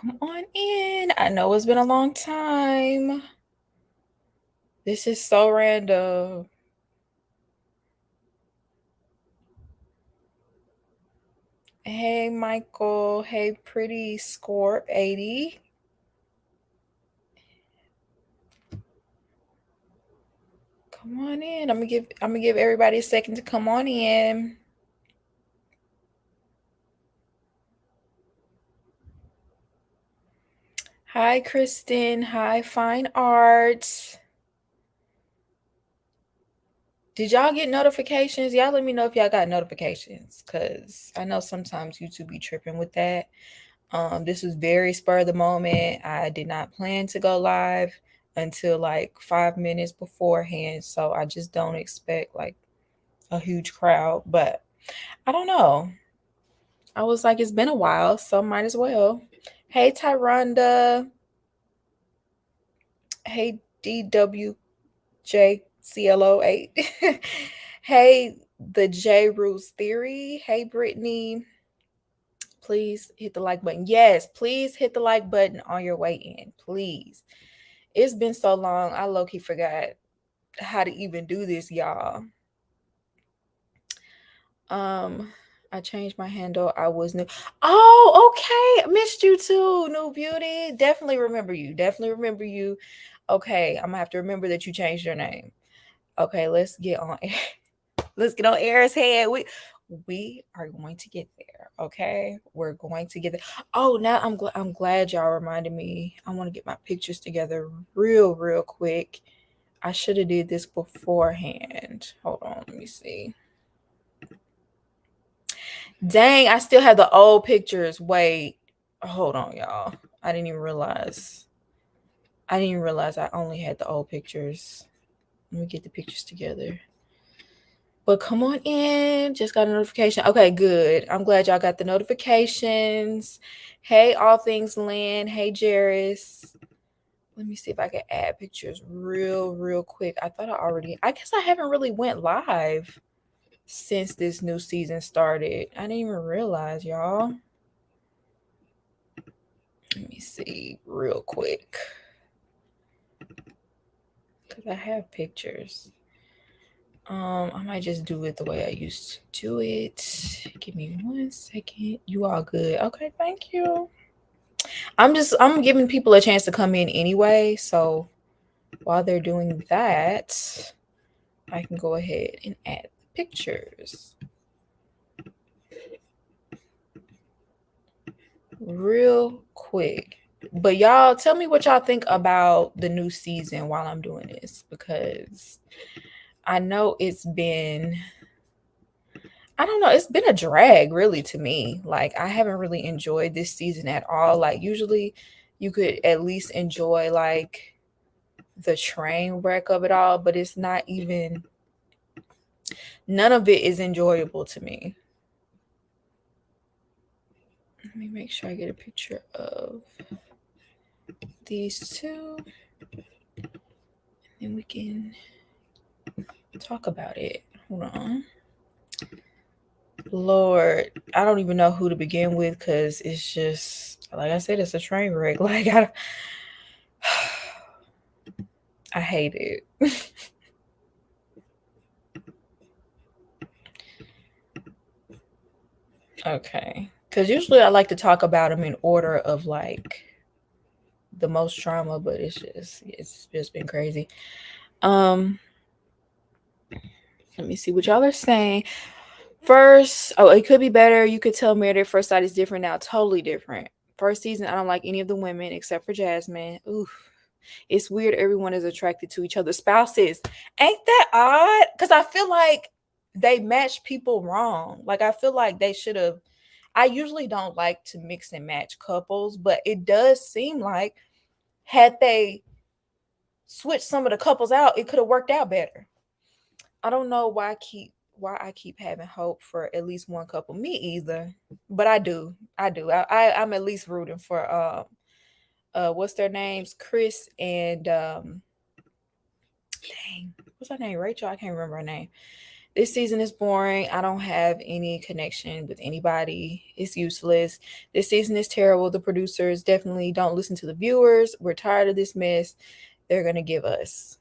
Come on in. I know it's been a long time. This is so random. Hey, Michael. Hey, pretty Scorp 80. Come on in. I'm gonna give everybody a second to come on in. Hi, Kristen. Hi, Fine Arts. Did y'all get notifications? Y'all let me know if y'all got notifications, because I know sometimes YouTube be tripping with that. This was very spur of the moment. I did not plan to go live until like 5 minutes beforehand, so I just don't expect like a huge crowd. But I don't know. I was like, it's been a while, so might as well. Hey, Tyronda. Hey, DWJCLO8. Hey, the J Roots Theory. Hey, Brittany. Please hit the like button. Yes, please hit the like button on your way in. Please. It's been so long. I low-key forgot how to even do this, y'all. I changed my handle. I was new. Oh, okay. Missed you too, New Beauty. Definitely remember you. Definitely remember you. Okay, I'm gonna have to remember that you changed your name. Okay, let's get on. Let's get on Eris' head. We are going to get there. Okay, we're going to get there. Oh, now I'm glad y'all reminded me. I want to get my pictures together real quick. I should have did this beforehand. Hold on, let me see. Dang, I still have the old pictures. Wait, hold on, y'all. I didn't even realize. I only had the old pictures. Let me get the pictures together. But come on in. Just got a notification. Okay, good. I'm glad y'all got the notifications. Hey, All Things Land. Hey, Jairus. Let me see if I can add pictures real quick. I guess I haven't really went live since this new season started. I didn't even realize, y'all. Let me see real quick. Because I have pictures. I might just do it the way I used to do it. Give me 1 second. You all good? Okay, thank you. I'm giving people a chance to come in anyway, so while they're doing that, I can go ahead and add the pictures. Real quick. But y'all tell me what y'all think about the new season while I'm doing this, because I know it's been a drag really to me. Like, I haven't really enjoyed this season at all. Like, usually you could at least enjoy like the train wreck of it all, but it's not even, none of it is enjoyable to me. Let me make sure I get a picture of these two, and we can talk about it. Hold on. Lord, I don't even know who to begin with, because it's just, like I said, it's a train wreck. Like, I hate it. Okay. Because usually I like to talk about them in order of like the most trauma, but it's just been crazy. Let me see what y'all are saying. First, it could be better. You could tell Meredith first sight is different now. Totally different. First season, I don't like any of the women except for Jasmine. Oof. It's weird everyone is attracted to each other's spouses. Ain't that odd? Because I feel like they match people wrong. Like, I feel like they should have. I usually don't like to mix and match couples, but it does seem like had they switched some of the couples out, it could have worked out better. I don't know why I keep having hope for at least one couple. Me either, but I do. I'm at least rooting for what's their names, Chris and dang, what's her name, Rachel? I can't remember her name. This season is boring. I don't have any connection with anybody. It's useless. This season is terrible. The producers definitely don't listen to the viewers. We're tired of this mess. They're going to give us.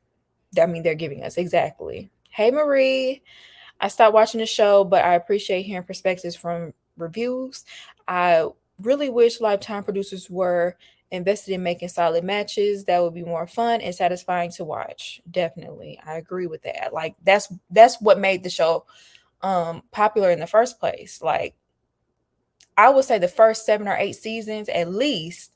I mean, they're giving us. Exactly. Hey, Marie. I stopped watching the show, but I appreciate hearing perspectives from reviews. I really wish Lifetime producers were invested in making solid matches. That would be more fun and satisfying to watch. Definitely. I agree with that. Like that's what made the show popular in the first place. Like I would say the first 7 or 8 seasons at least,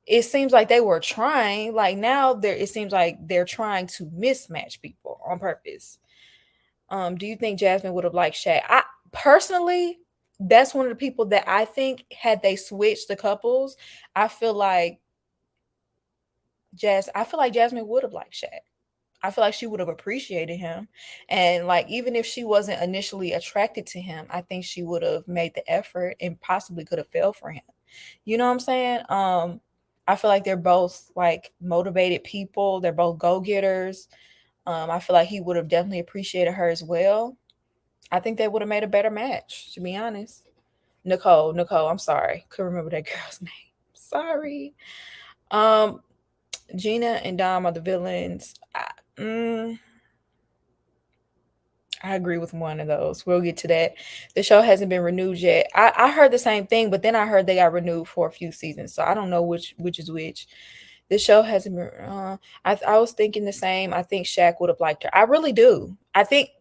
it seems like they were trying. Like now it seems like they're trying to mismatch people on purpose. Do you think Jasmine would have liked Shaq? I personally, that's one of the people that I think had they switched the couples, I feel like Jasmine would have liked Shaq. I feel like she would have appreciated him. And like even if she wasn't initially attracted to him, I think she would have made the effort and possibly could have fell for him. You know what I'm saying? I feel like they're both like motivated people. They're both go-getters. I feel like he would have definitely appreciated her as well. I think they would have made a better match, to be honest. Nicole, I'm sorry. Couldn't remember that girl's name. Sorry. Gina and Dom are the villains. I agree with one of those. We'll get to that. The show hasn't been renewed yet. I heard the same thing, but then I heard they got renewed for a few seasons. So I don't know which is which. The show hasn't been. I was thinking the same. I think Shaq would have liked her. I really do. I think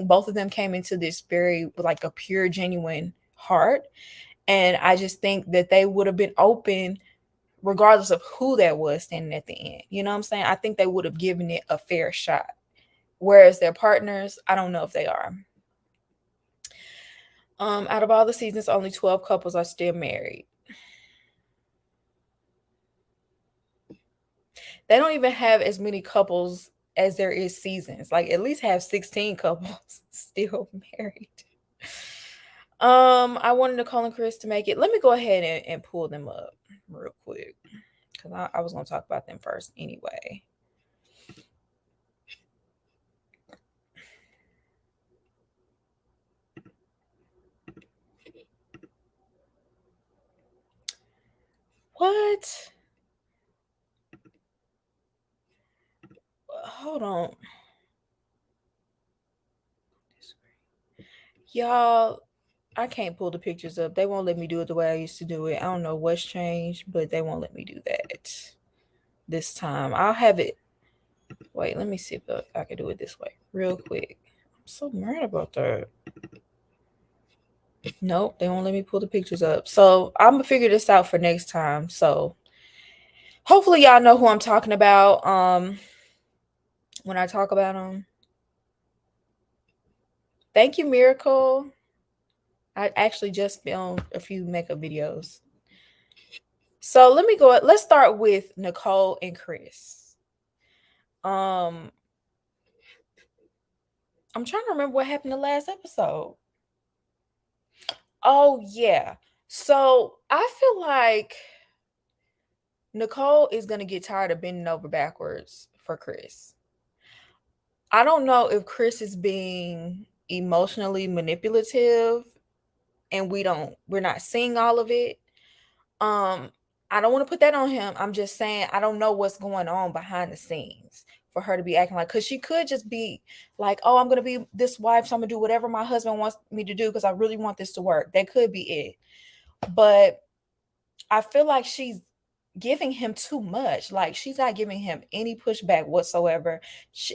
both of them came into this very like a pure, genuine heart, and I just think that they would have been open, regardless of who that was standing at the end. You know what I'm saying? I think they would have given it a fair shot. Whereas their partners, I don't know if they are. Out of all the seasons, only 12 couples are still married. They don't even have as many couples as there is seasons. Like at least have 16 couples still married. I wanted Nicole and Chris to make it. Let me go ahead and pull them up real quick. Because I was going to talk about them first anyway. What? Hold on. Y'all, I can't pull the pictures up. They won't let me do it the way I used to do it. I don't know what's changed, but they won't let me do that this time. I'll have it. Wait, let me see if I can do it this way real quick. I'm so mad about that. Nope, they won't let me pull the pictures up. So I'm gonna figure this out for next time. So hopefully y'all know who I'm talking about when I talk about them. Thank you, Miracle. I actually just filmed a few makeup videos. So let's start with Nicole and Chris. I'm trying to remember what happened the last episode. Oh yeah. So I feel like Nicole is gonna get tired of bending over backwards for Chris. I don't know if Chris is being emotionally manipulative and we're not seeing all of it. I don't want to put that on him. I'm just saying I don't know what's going on behind the scenes for her to be acting like, because she could just be like, oh, I'm gonna be this wife, so I'm gonna do whatever my husband wants me to do because I really want this to work. That could be it. But I feel like she's giving him too much. Like she's not giving him any pushback whatsoever.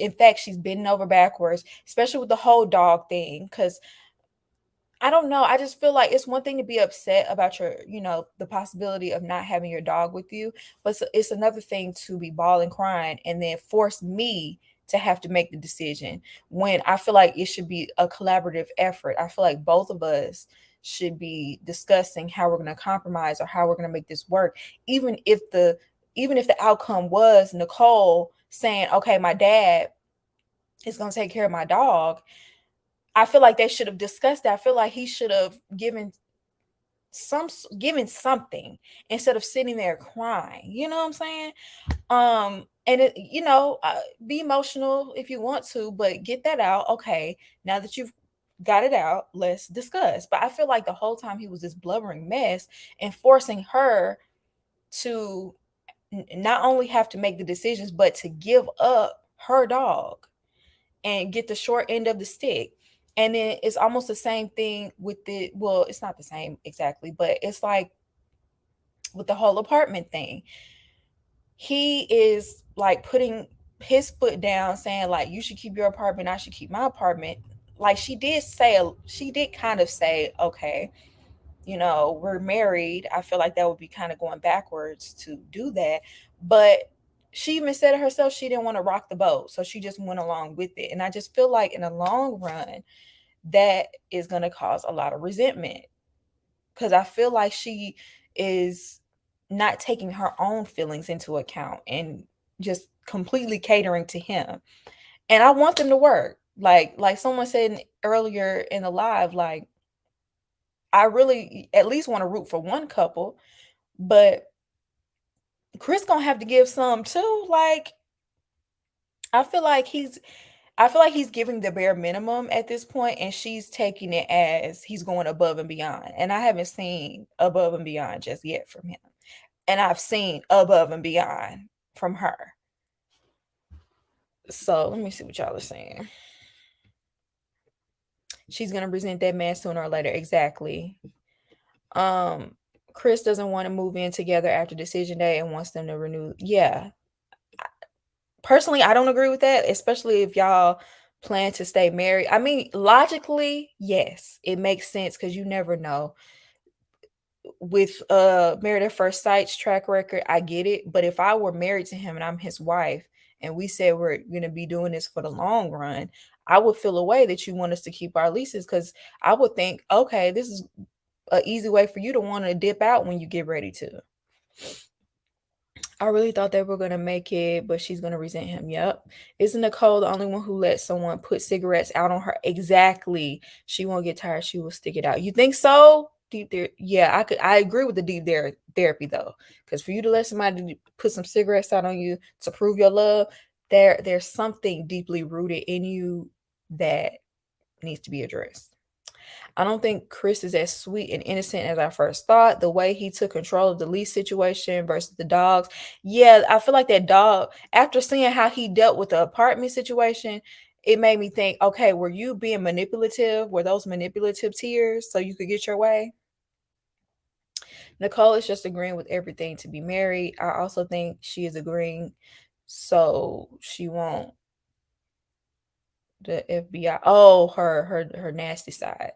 In fact, she's bending over backwards, especially with the whole dog thing. Because I don't know. I just feel like it's one thing to be upset about the possibility of not having your dog with you, but it's another thing to be bawling, crying, and then force me to have to make the decision when I feel like it should be a collaborative effort. I feel like both of us should be discussing how we're going to compromise or how we're going to make this work, even if the outcome was Nicole saying, "Okay, my dad is going to take care of my dog." I feel like they should have discussed that. I feel like he should have given something instead of sitting there crying. You know what I'm saying? And be emotional if you want to, but get that out. Okay, now that you've got it out, let's discuss. But I feel like the whole time he was this blubbering mess and forcing her to not only have to make the decisions, but to give up her dog and get the short end of the stick. And then it's almost the same thing with the, well, it's not the same exactly, but it's like with the whole apartment thing. He is like putting his foot down, saying like, you should keep your apartment, I should keep my apartment. Like she did kind of say, okay, we're married. I feel like that would be kind of going backwards to do that. But she even said it herself, she didn't want to rock the boat. So she just went along with it. And I just feel like in the long run, that is going to cause a lot of resentment. Because I feel like she is not taking her own feelings into account and just completely catering to him. And I want them to work. Like someone said earlier in the live, like I really at least want to root for one couple, but Chris gonna have to give some too. Like I feel like he's I feel like he's giving the bare minimum at this point, and she's taking it as he's going above and beyond. And I haven't seen above and beyond just yet from him. And I've seen above and beyond from her. So let me see what y'all are saying. She's gonna resent that man sooner or later. Exactly. Chris doesn't want to move in together after decision day and wants them to renew. Yeah. Personally, I don't agree with that, especially if y'all plan to stay married. I mean, logically, yes, it makes sense because you never know. With Married at First Sight's track record, I get it. But if I were married to him and I'm his wife and we said we're gonna be doing this for the long run, I would feel a way that you want us to keep our leases because I would think, okay, this is an easy way for you to want to dip out when you get ready to. I really thought they were gonna make it, but she's gonna resent him. Yep. Isn't Nicole the only one who let someone put cigarettes out on her? Exactly. She won't get tired. She will stick it out. You think so? Deep there. Yeah, I agree with the deep therapy though. Because for you to let somebody put some cigarettes out on you to prove your love, there's something deeply rooted in you that needs to be addressed. I don't think Chris is as sweet and innocent as I first thought. The way he took control of the lease situation versus the dogs. Yeah, I feel like that dog, after seeing how he dealt with the apartment situation, it made me think, okay, were you being manipulative? Were those manipulative tears so you could get your way? Nicole is just agreeing with everything to be married. I also think she is agreeing so she won't the FBI. Oh, her nasty side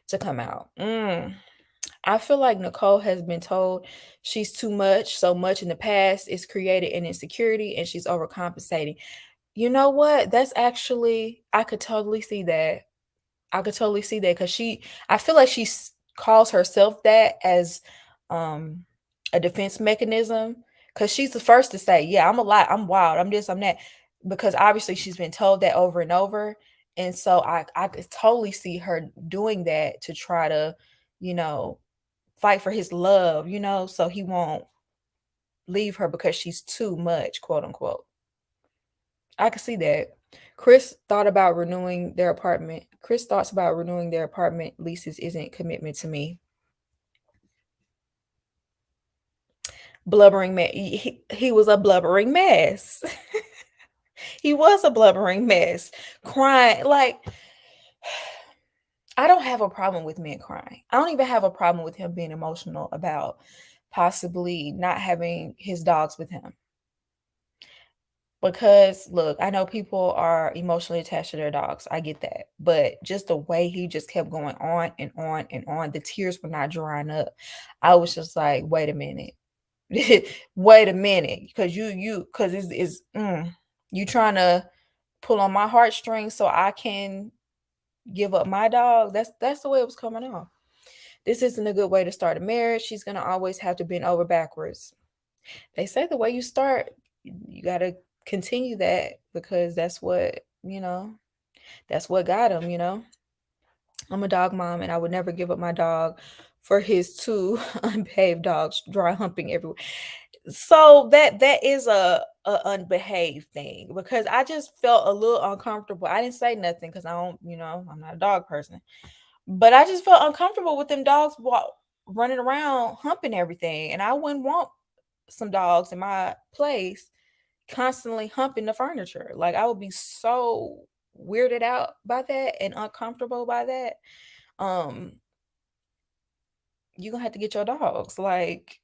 to come out. I feel like Nicole has been told she's too much, so much in the past. It's created an insecurity and she's overcompensating. You know what? That's actually, I could totally see that. I could totally see that because I feel like calls herself that as a defense mechanism because she's the first to say, yeah, I'm a lot, I'm wild, I'm this, I'm that, because obviously she's been told that over and over. And so I could totally see her doing that to try to, you know, fight for his love, so he won't leave her because she's too much, quote unquote. I could see that. Chris thought about renewing their apartment. Chris thoughts about renewing their apartment leases isn't commitment to me. Blubbering man. He was a blubbering mess. He was a blubbering mess. Crying. Like, I don't have a problem with men crying. I don't even have a problem with him being emotional about possibly not having his dogs with him. Because look, I know people are emotionally attached to their dogs. I get that. But just the way he just kept going on and on and on, the tears were not drying up. I was just like, wait a minute. Wait a minute. Because because you trying to pull on my heartstrings so I can give up my dog. That's the way it was coming off. This isn't a good way to start a marriage. She's gonna always have to bend over backwards. They say the way you start, you gotta continue that because that's what that's what got him. I'm a dog mom and I would never give up my dog for his two unbehaved dogs dry humping everywhere. So that is a unbehaved thing because I just felt a little uncomfortable. I didn't say nothing because I don't, I'm not a dog person. But I just felt uncomfortable with them dogs running around humping everything. And I wouldn't want some dogs in my place constantly humping the furniture. Like I would be so weirded out by that and uncomfortable by that. Um, you're gonna have to get your dogs. Like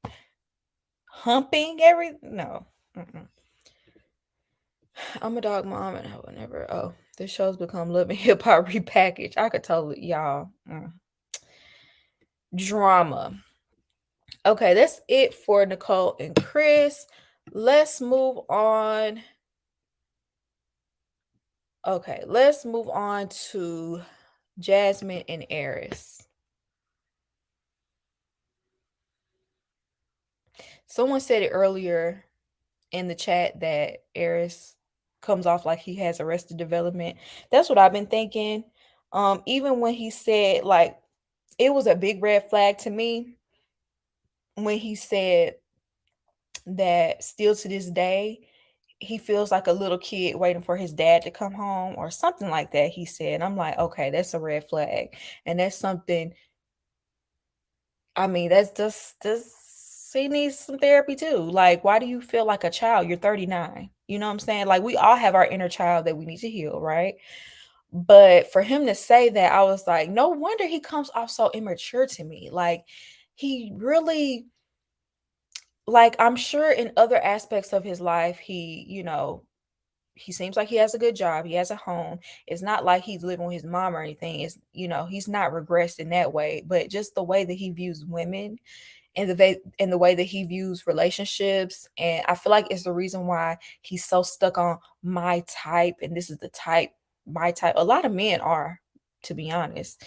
humping every no. Mm-mm. I'm a dog mom and I would never. Oh, this show's become Living Hip Hop repackaged. I could totally y'all. Drama. Okay, that's it for Nicole and Chris. Let's move on. Okay, let's move on to Jasmine and Eris. Someone said it earlier in the chat that Eris comes off like he has arrested development. That's what I've been thinking. Even when he said like it was a big red flag to me when he said that still to this day he feels like a little kid waiting for his dad to come home or something like that he said. I'm like, okay, that's a red flag. And that's something, I mean, that's just he needs some therapy too. Like, why do you feel like a child? You're 39. You know what I'm saying? Like we all have our inner child that we need to heal, right? But for him to say that, I was like, no wonder he comes off so immature to me. Like he really, like I'm sure in other aspects of his life, he seems like he has a good job. He has a home. It's not like he's living with his mom or anything. It's, he's not regressed in that way, but just the way that he views women and the way that he views relationships. And I feel like it's the reason why he's so stuck on my type. And this is the type, my type. A lot of men are, to be honest.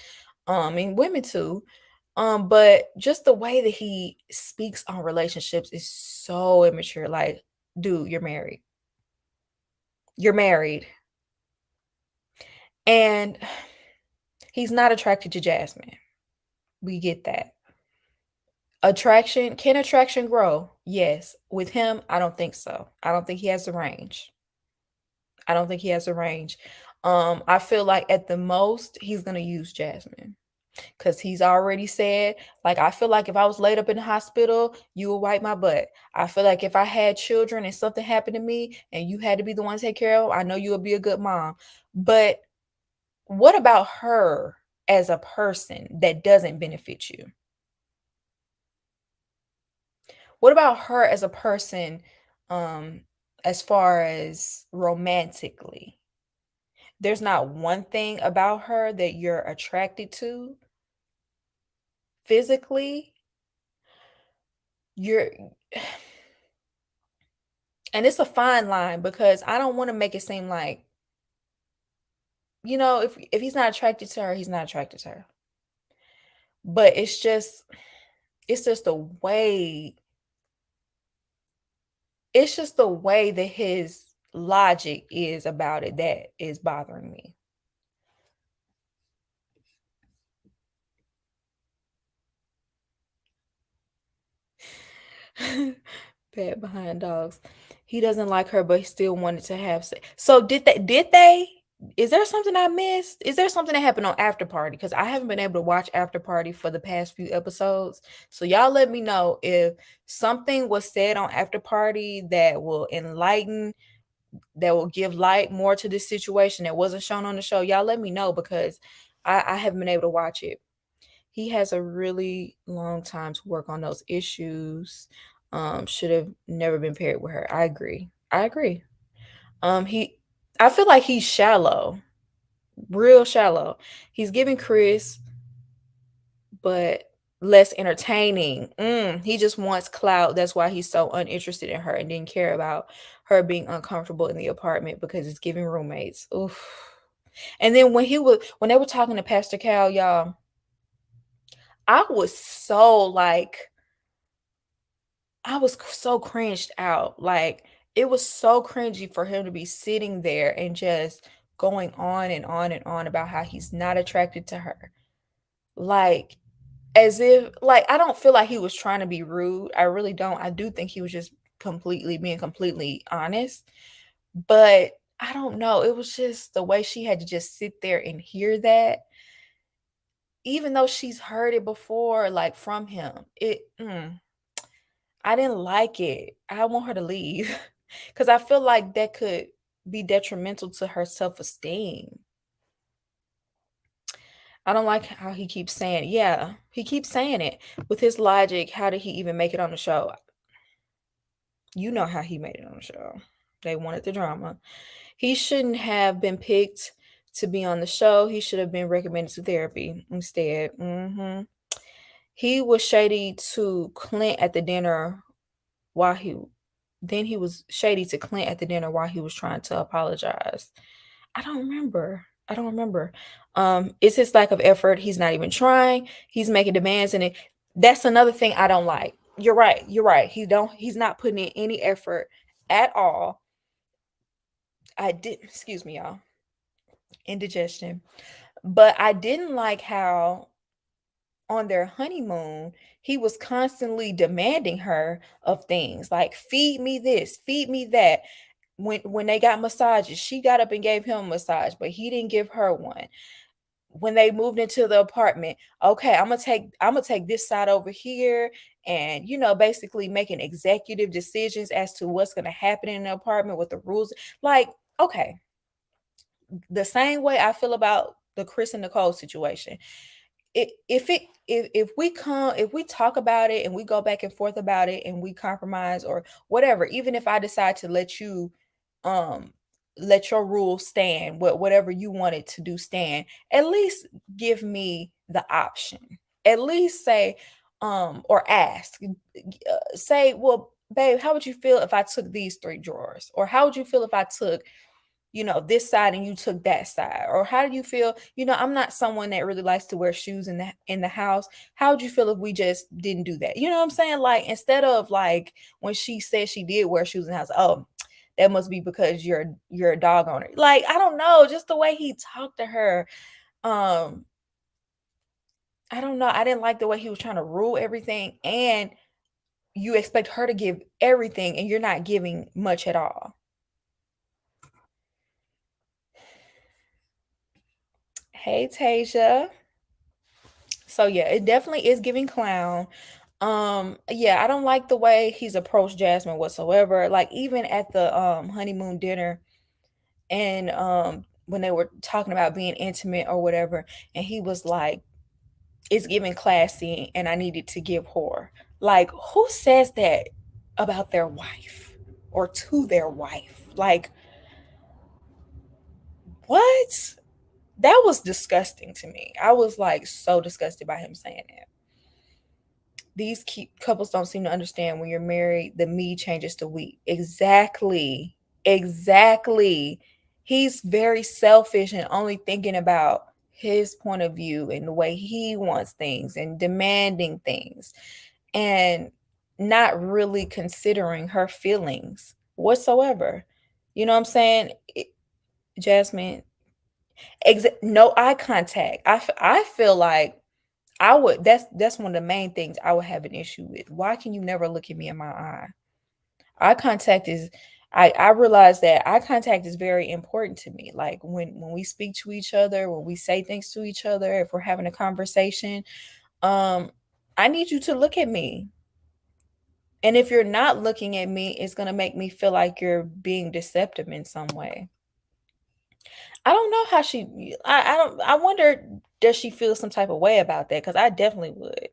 And women too. But just the way that he speaks on relationships is so immature. Like, dude, you're married. You're married. And he's not attracted to Jasmine. We get that. Can attraction grow? Yes. With him, I don't think so. I don't think he has the range. I don't think he has the range. I feel like at the most he's gonna use Jasmine. Cause he's already said, like, I feel like if I was laid up in the hospital, you would wipe my butt. I feel like if I had children and something happened to me and you had to be the one to take care of them, I know you would be a good mom. But what about her as a person that doesn't benefit you? What about her as a person, um, as far as romantically? There's not one thing about her that you're attracted to physically. You're and it's a fine line because I don't want to make it seem like, if he's not attracted to her, he's not attracted to her. But it's just the way it's just the way that his logic is about it that is bothering me. Bad behind dogs. He doesn't like her, but he still wanted to have sex. So did they? Is there something I missed? Is there something that happened on After Party? Because I haven't been able to watch After Party for the past few episodes. So y'all let me know if something was said on After Party that will enlighten, that will give light more to this situation that wasn't shown on the show. Y'all let me know because I haven't been able to watch it. He has a really long time to work on those issues. Should have never been paired with her. I agree. I agree. He I feel like he's shallow, real shallow. He's giving Chris, but less entertaining. He just wants clout. That's why he's so uninterested in her and didn't care about her being uncomfortable in the apartment because it's giving roommates. Oof. And then when they were talking to Pastor Cal, y'all, I was so like I was so cringed out. Like it was so cringy for him to be sitting there and just going on and on and on about how he's not attracted to her. Like as if like I don't feel like he was trying to be rude. I really don't. I do think he was just being completely honest. But I don't know. It was just the way she had to just sit there and hear that, even though she's heard it before, like from him. I didn't like it. I want her to leave because I feel like that could be detrimental to her self esteem. I don't like how he keeps saying, yeah, he keeps saying it with his logic. How did he even make it on the show? You know how he made it on the show. They wanted the drama. He shouldn't have been picked to be on the show. He should have been recommended to therapy instead. He was shady to Clint at the dinner while he was shady to Clint at the dinner while he was trying to apologize. I don't remember. It's his lack of effort. He's not even trying. He's making demands, and that's another thing I don't like. You're right. He's not putting in any effort at all. Excuse me, y'all. Indigestion. But I didn't like how on their honeymoon, he was constantly demanding her of things like feed me this, feed me that. When they got massages, she got up and gave him a massage, but he didn't give her one. When they moved into the apartment, okay, I'm gonna take this side over here, and basically making executive decisions as to what's gonna happen in the apartment with the rules. Like, okay, the same way I feel about the Chris and Nicole situation. If we talk about it and we go back and forth about it and we compromise or whatever, even if I decide to um let your rules stand, whatever you wanted to do stand, at least give me the option. At least say, or ask, say, well, babe, how would you feel if I took these three drawers? Or how would you feel if I took this side and you took that side? Or how do you feel? I'm not someone that really likes to wear shoes in the house. How would you feel if we just didn't do that? You know what I'm saying? Like, instead of like when she said she did wear shoes in the house, oh, that must be because you're a dog owner. Like, I don't know, just the way he talked to her. Um, I don't know. I didn't like the way he was trying to rule everything, and you expect her to give everything and you're not giving much at all. Hey, Tasia. So yeah, it definitely is giving clown. Yeah, I don't like the way he's approached Jasmine whatsoever. Like, even at the honeymoon dinner, and when they were talking about being intimate or whatever, and he was like, it's giving classy and I needed to give whore. Like, who says that about their wife or to their wife? Like, what? That was disgusting to me. I was like so disgusted by him saying that. These couples don't seem to understand when you're married, the me changes to we. Exactly. Exactly. He's very selfish and only thinking about his point of view and the way he wants things and demanding things, and not really considering her feelings whatsoever. You know what I'm saying? Jasmine, no eye contact. I feel like I would that's one of the main things I would have an issue with. Why can you never look at me in my eye? Eye contact is I realize that eye contact is very important to me. Like, when we speak to each other, when we say things to each other, if we're having a conversation, um I need you to look at me. And if you're not looking at me, it's going to make me feel like you're being deceptive in some way. I don't know how I don't I wonder, does she feel some type of way about that? Cuz I definitely would.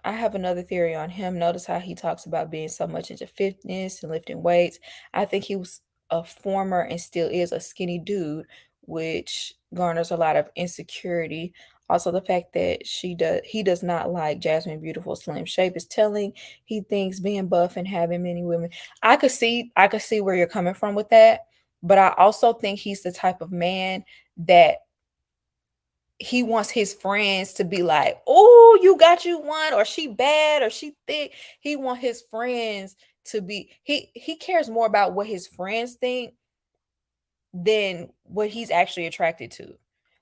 I have another theory on him. Notice how he talks about being so much into fitness and lifting weights. I think he was a former and still is a skinny dude, which garners a lot of insecurity. Also, the fact that he does not like Jasmine beautiful slim shape is telling. He thinks being buff and having many women. I could see where you're coming from with that, but I also think he's the type of man that he wants his friends to be like, "Oh, you got you one," or "She bad," or "She thick." He want his friends to be he cares more about what his friends think than what he's actually attracted to.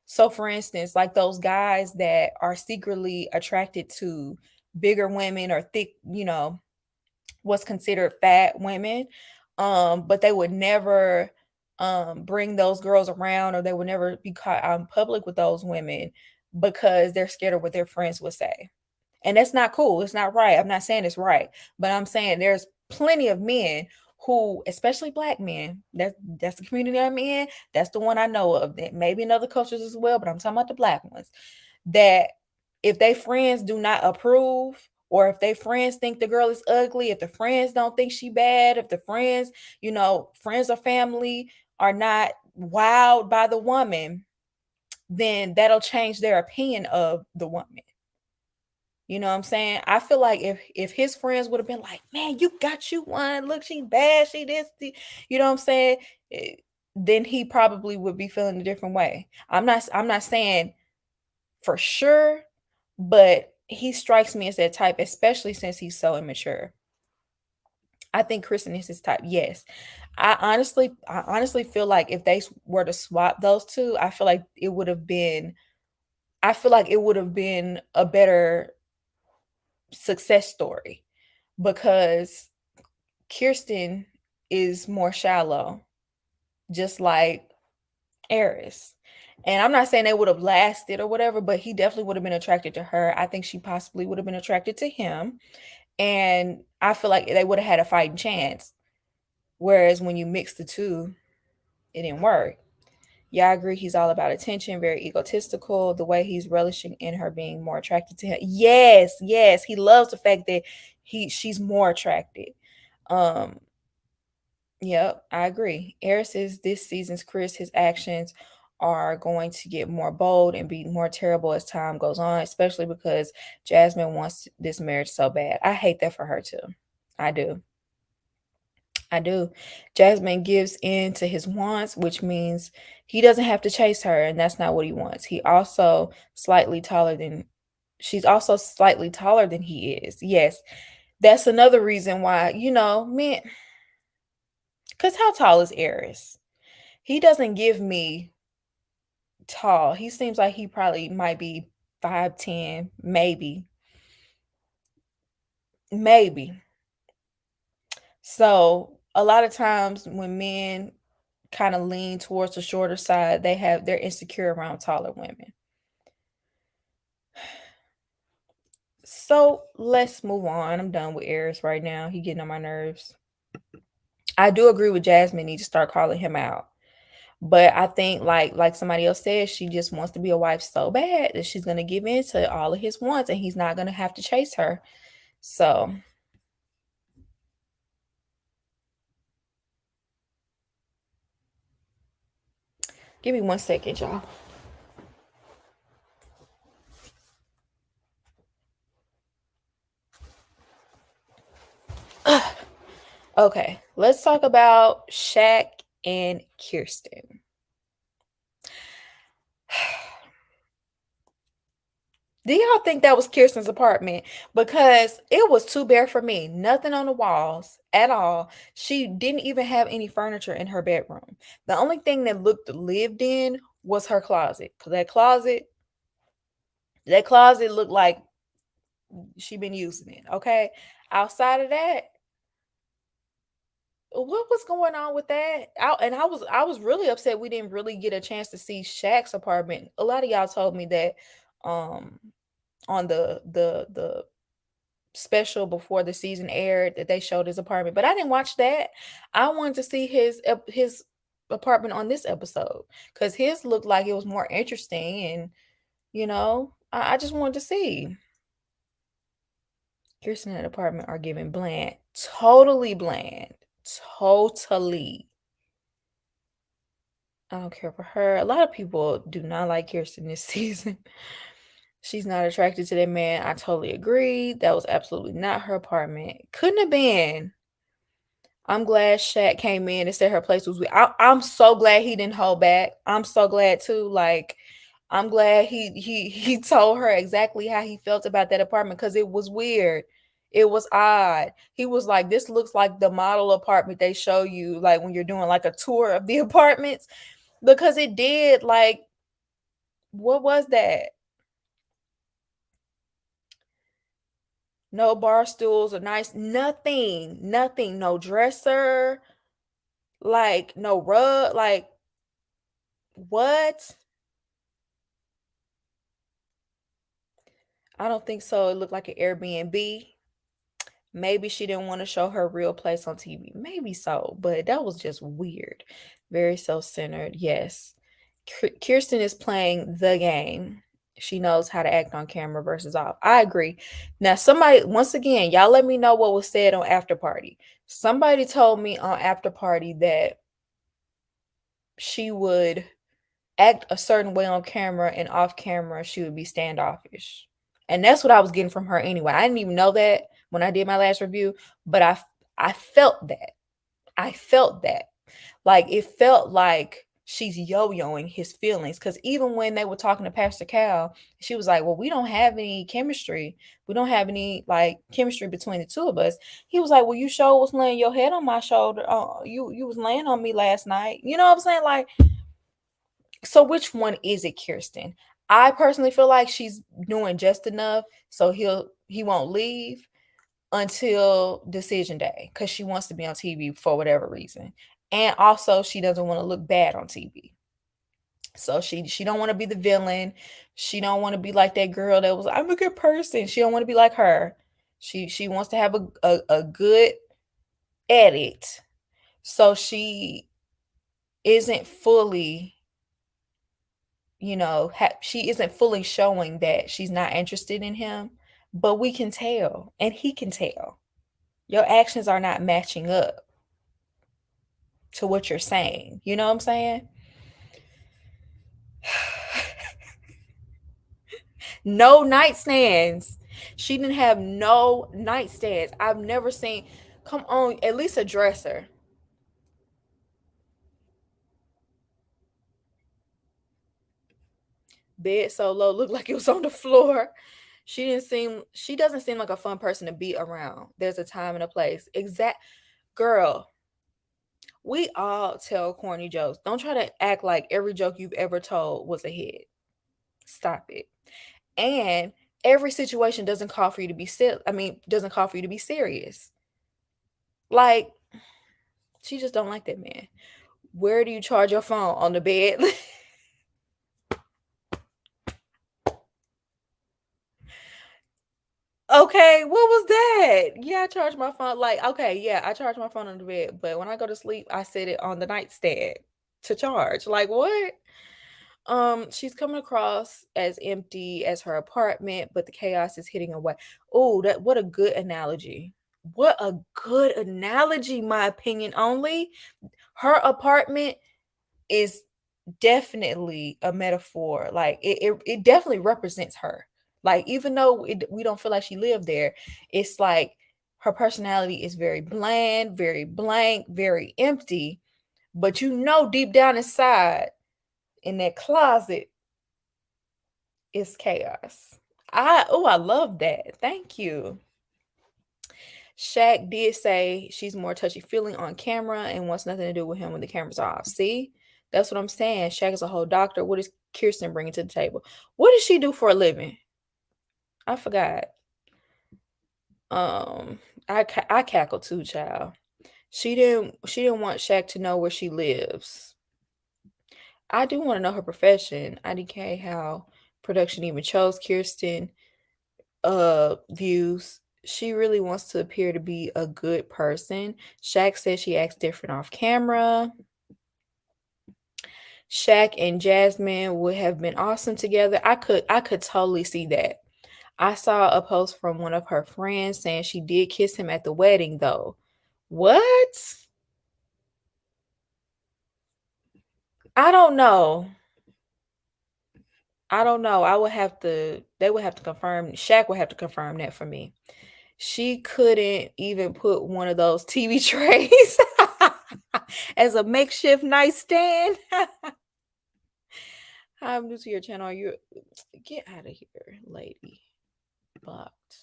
So, for instance, like those guys that are secretly attracted to bigger women or thick, was considered fat women, but they would never bring those girls around, or they would never be caught out in public with those women because they're scared of what their friends would say. And that's not cool. It's not right. I'm not saying it's right, but I'm saying there's plenty of men who, especially black men, that's the community I'm in. That's the one I know of. That maybe in other cultures as well, but I'm talking about the black ones. That if they friends do not approve, or if they friends think the girl is ugly, if the friends don't think she bad, if the friends, friends or family are not wowed by the woman, then that'll change their opinion of the woman. You know what I'm saying? I feel like if his friends would have been like, man, you got you one. Look, she bad. She this. You know what I'm saying? Then he probably would be feeling a different way. I'm not saying for sure, but he strikes me as that type, especially since he's so immature. I think Kristen is his type. Yes. I honestly feel like if they were to swap those two, I feel like it would have been a better success story, because Kirsten is more shallow, just like Eris. And I'm not saying they would have lasted or whatever, but he definitely would have been attracted to her. I think she possibly would have been attracted to him. And I feel like they would have had a fighting chance. Whereas when you mix the two, it didn't work. Yeah, I agree. He's all about attention, very egotistical. The way he's relishing in her being more attracted to him. Yes, yes. He loves the fact that she's more attracted. Um, yep, I agree. Eris is this season's Chris. His actions are going to get more bold and be more terrible as time goes on, especially because Jasmine wants this marriage so bad. I hate that for her too. I do. I do. Jasmine gives in to his wants, which means he doesn't have to chase her, and that's not what he wants. She's also slightly taller than he is. Yes. That's another reason why, man, because how tall is Eris? He doesn't give me tall. He seems like he probably might be 5'10", maybe. Maybe. So a lot of times when men kind of lean towards the shorter side, they're insecure around taller women. So let's move on. I'm done with Eris right now. He getting on my nerves. I do agree with Jasmine. Need to start calling him out. But I think like somebody else said, she just wants to be a wife so bad that she's gonna give in to all of his wants, and he's not gonna have to chase her. So give me 1 second, y'all. Okay, let's talk about Shaq and Kirsten. Do y'all think that was Kirsten's apartment? Because it was too bare for me. Nothing on the walls at all. She didn't even have any furniture in her bedroom. The only thing that looked lived in was her closet. Because that closet looked like she been using it. Okay. Outside of that, what was going on with that? I was really upset we didn't really get a chance to see Shaq's apartment. A lot of y'all told me that um on the special before the season aired that they showed his apartment, but I didn't watch that. I wanted to see his apartment on this episode because his looked like it was more interesting, and I just wanted to see. Kirsten and the apartment are giving bland, totally bland, totally. I don't care for her. A lot of people do not like Kirsten this season. She's not attracted to that man. I totally agree. That was absolutely not her apartment. Couldn't have been. I'm glad Shaq came in and said her place was weird. I'm so glad he didn't hold back. I'm so glad too. Like, I'm glad he told her exactly how he felt about that apartment because it was weird. It was odd. He was like, "This looks like the model apartment they show you, like when you're doing like a tour of the apartments," because it did. Like, what was that? No bar stools or nice nothing. Nothing. No dresser. Like no rug. Like what? I don't think so. It looked like an Airbnb. Maybe she didn't want to show her real place on TV. Maybe so, but that was just weird. Very self-centered. Yes. Kirsten is playing the game. She knows how to act on camera versus off. I agree. Now, somebody, once again, y'all let me know what was said on After Party. Somebody told me on After Party that she would act a certain way on camera and off camera, she would be standoffish. And that's what I was getting from her anyway. I didn't even know that when I did my last review, but I felt that. I felt that. Like it felt like she's yo-yoing his feelings. Cause even when they were talking to Pastor Cal, she was like, well, we don't have any chemistry. We don't have any like chemistry between the two of us. He was like, well, you sure was laying your head on my shoulder. You was laying on me last night. You know what I'm saying? Like, so which one is it, Kirsten? I personally feel like she's doing just enough so he won't leave until decision day because she wants to be on TV for whatever reason. And also she doesn't want to look bad on TV. So she don't want to be the villain. She don't want to be like that girl that was I'm a good person. She don't want to be like her. She wants to have a good edit. So she isn't fully she isn't fully showing that she's not interested in him, but we can tell and he can tell. Your actions are not matching up to what you're saying. You know what I'm saying? No nightstands. She didn't have no nightstands. I've never seen, come on, at least a dresser. Bed so low, looked like it was on the floor. She doesn't seem like a fun person to be around. There's a time and a place. Exact girl. We all tell corny jokes. Don't try to act like every joke you've ever told was a hit. Stop it. And every situation doesn't call for you to be doesn't call for you to be serious. Like, she just don't like that man. Where do you charge your phone? On the bed? Okay, what was that? Yeah, I charge my phone. Like, okay, yeah, I charge my phone on the bed, but when I go to sleep, I set it on the nightstand to charge. Like, what? She's coming across as empty as her apartment, but the chaos is hitting away. Oh, that what a good analogy. What a good analogy, my opinion only. Her apartment is definitely a metaphor. Like it definitely represents her. Like even though we don't feel like she lived there, it's like her personality is very bland, very blank, very empty. But deep down inside in that closet is chaos. I love that. Thank you. Shaq did say she's more touchy feely on camera and wants nothing to do with him when the camera's off. See, that's what I'm saying. Shaq is a whole doctor. What is Kirsten bringing to the table? What does she do for a living? I forgot. Um, I cackle too, child. She didn't want Shaq to know where she lives. I do want to know her profession. IDK how production even chose Kirsten views. She really wants to appear to be a good person. Shaq says she acts different off camera. Shaq and Jasmine would have been awesome together. I could totally see that. I saw a post from one of her friends saying she did kiss him at the wedding though. What? I don't know. I don't know. They would have to confirm, Shaq would have to confirm that for me. She couldn't even put one of those TV trays as a makeshift nightstand. I'm new to your channel. You get out of here, lady. Blocked.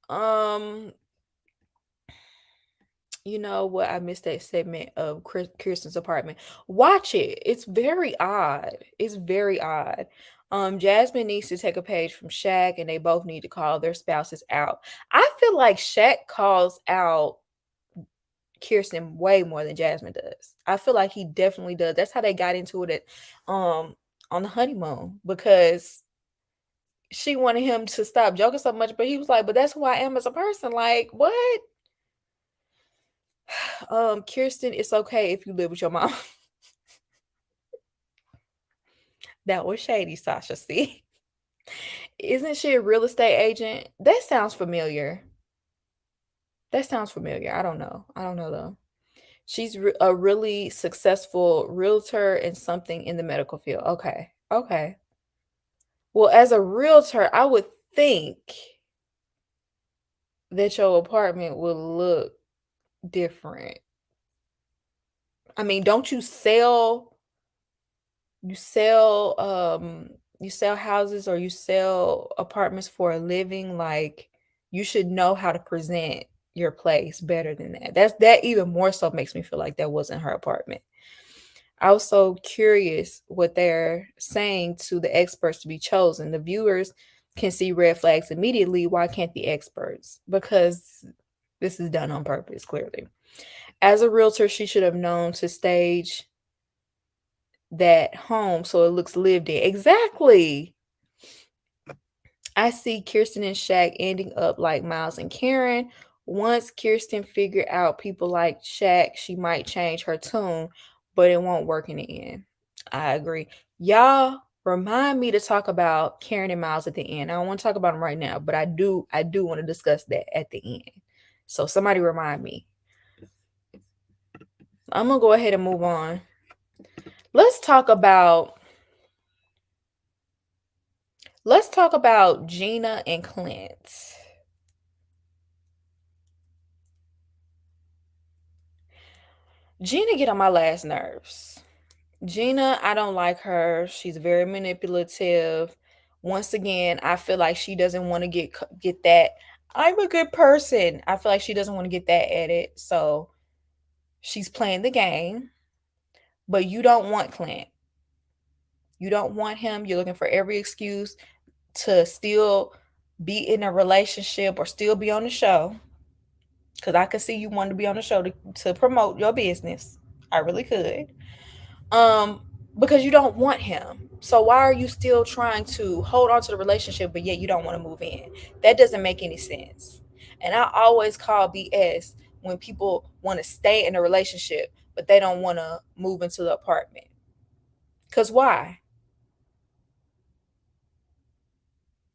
Um, you know what? I missed that segment of Kirsten's apartment. Watch it. It's very odd. It's very odd. Jasmine needs to take a page from Shaq, and they both need to call their spouses out. I feel like Shaq calls out Kirsten way more than Jasmine does. I feel like he definitely does. That's how they got into it at on the honeymoon, because she wanted him to stop joking so much, but he was like, but that's who I am as a person. Like, what? Kirsten, it's okay if you live with your mom. That was shady, Sasha. See? Isn't she a real estate agent? That sounds familiar. That sounds familiar. I don't know. I don't know though. She's a really successful realtor and something in the medical field. Okay. Okay. Well, as a realtor, I would think that your apartment would look different. I mean, don't you sell you sell houses, or you sell apartments for a living? Like, you should know how to present your place better than that. That even more so makes me feel like that wasn't her apartment. I was so curious what they're saying to the experts to be chosen. The viewers can see red flags immediately. Why can't the experts? Because this is done on purpose, clearly. As a realtor, she should have known to stage that home so it looks lived in. Exactly. I see Kirsten and Shaq ending up like Miles and Karen. Once Kirsten figured out people like Shaq, she might change her tune, but it won't work in the end. I agree. Y'all remind me to talk about Karen and Miles at the end. I don't want to talk about them right now, but I do want to discuss that at the end. So somebody remind me. I'm gonna go ahead and move on. Let's talk about Gina and Clint. Gina get on my last nerves. Gina, I don't like her. She's very manipulative. Once again, I feel like she doesn't want to get that. I'm a good person. I feel like she doesn't want to get that edit. So she's playing the game. But you don't want Clint. You don't want him. You're looking for every excuse to still be in a relationship or still be on the show. Because I could see you wanting to be on the show to promote your business. I really could. Because you don't want him. So why are you still trying to hold on to the relationship, but yet you don't want to move in? That doesn't make any sense. And I always call BS when people want to stay in a relationship, but they don't want to move into the apartment. Because why?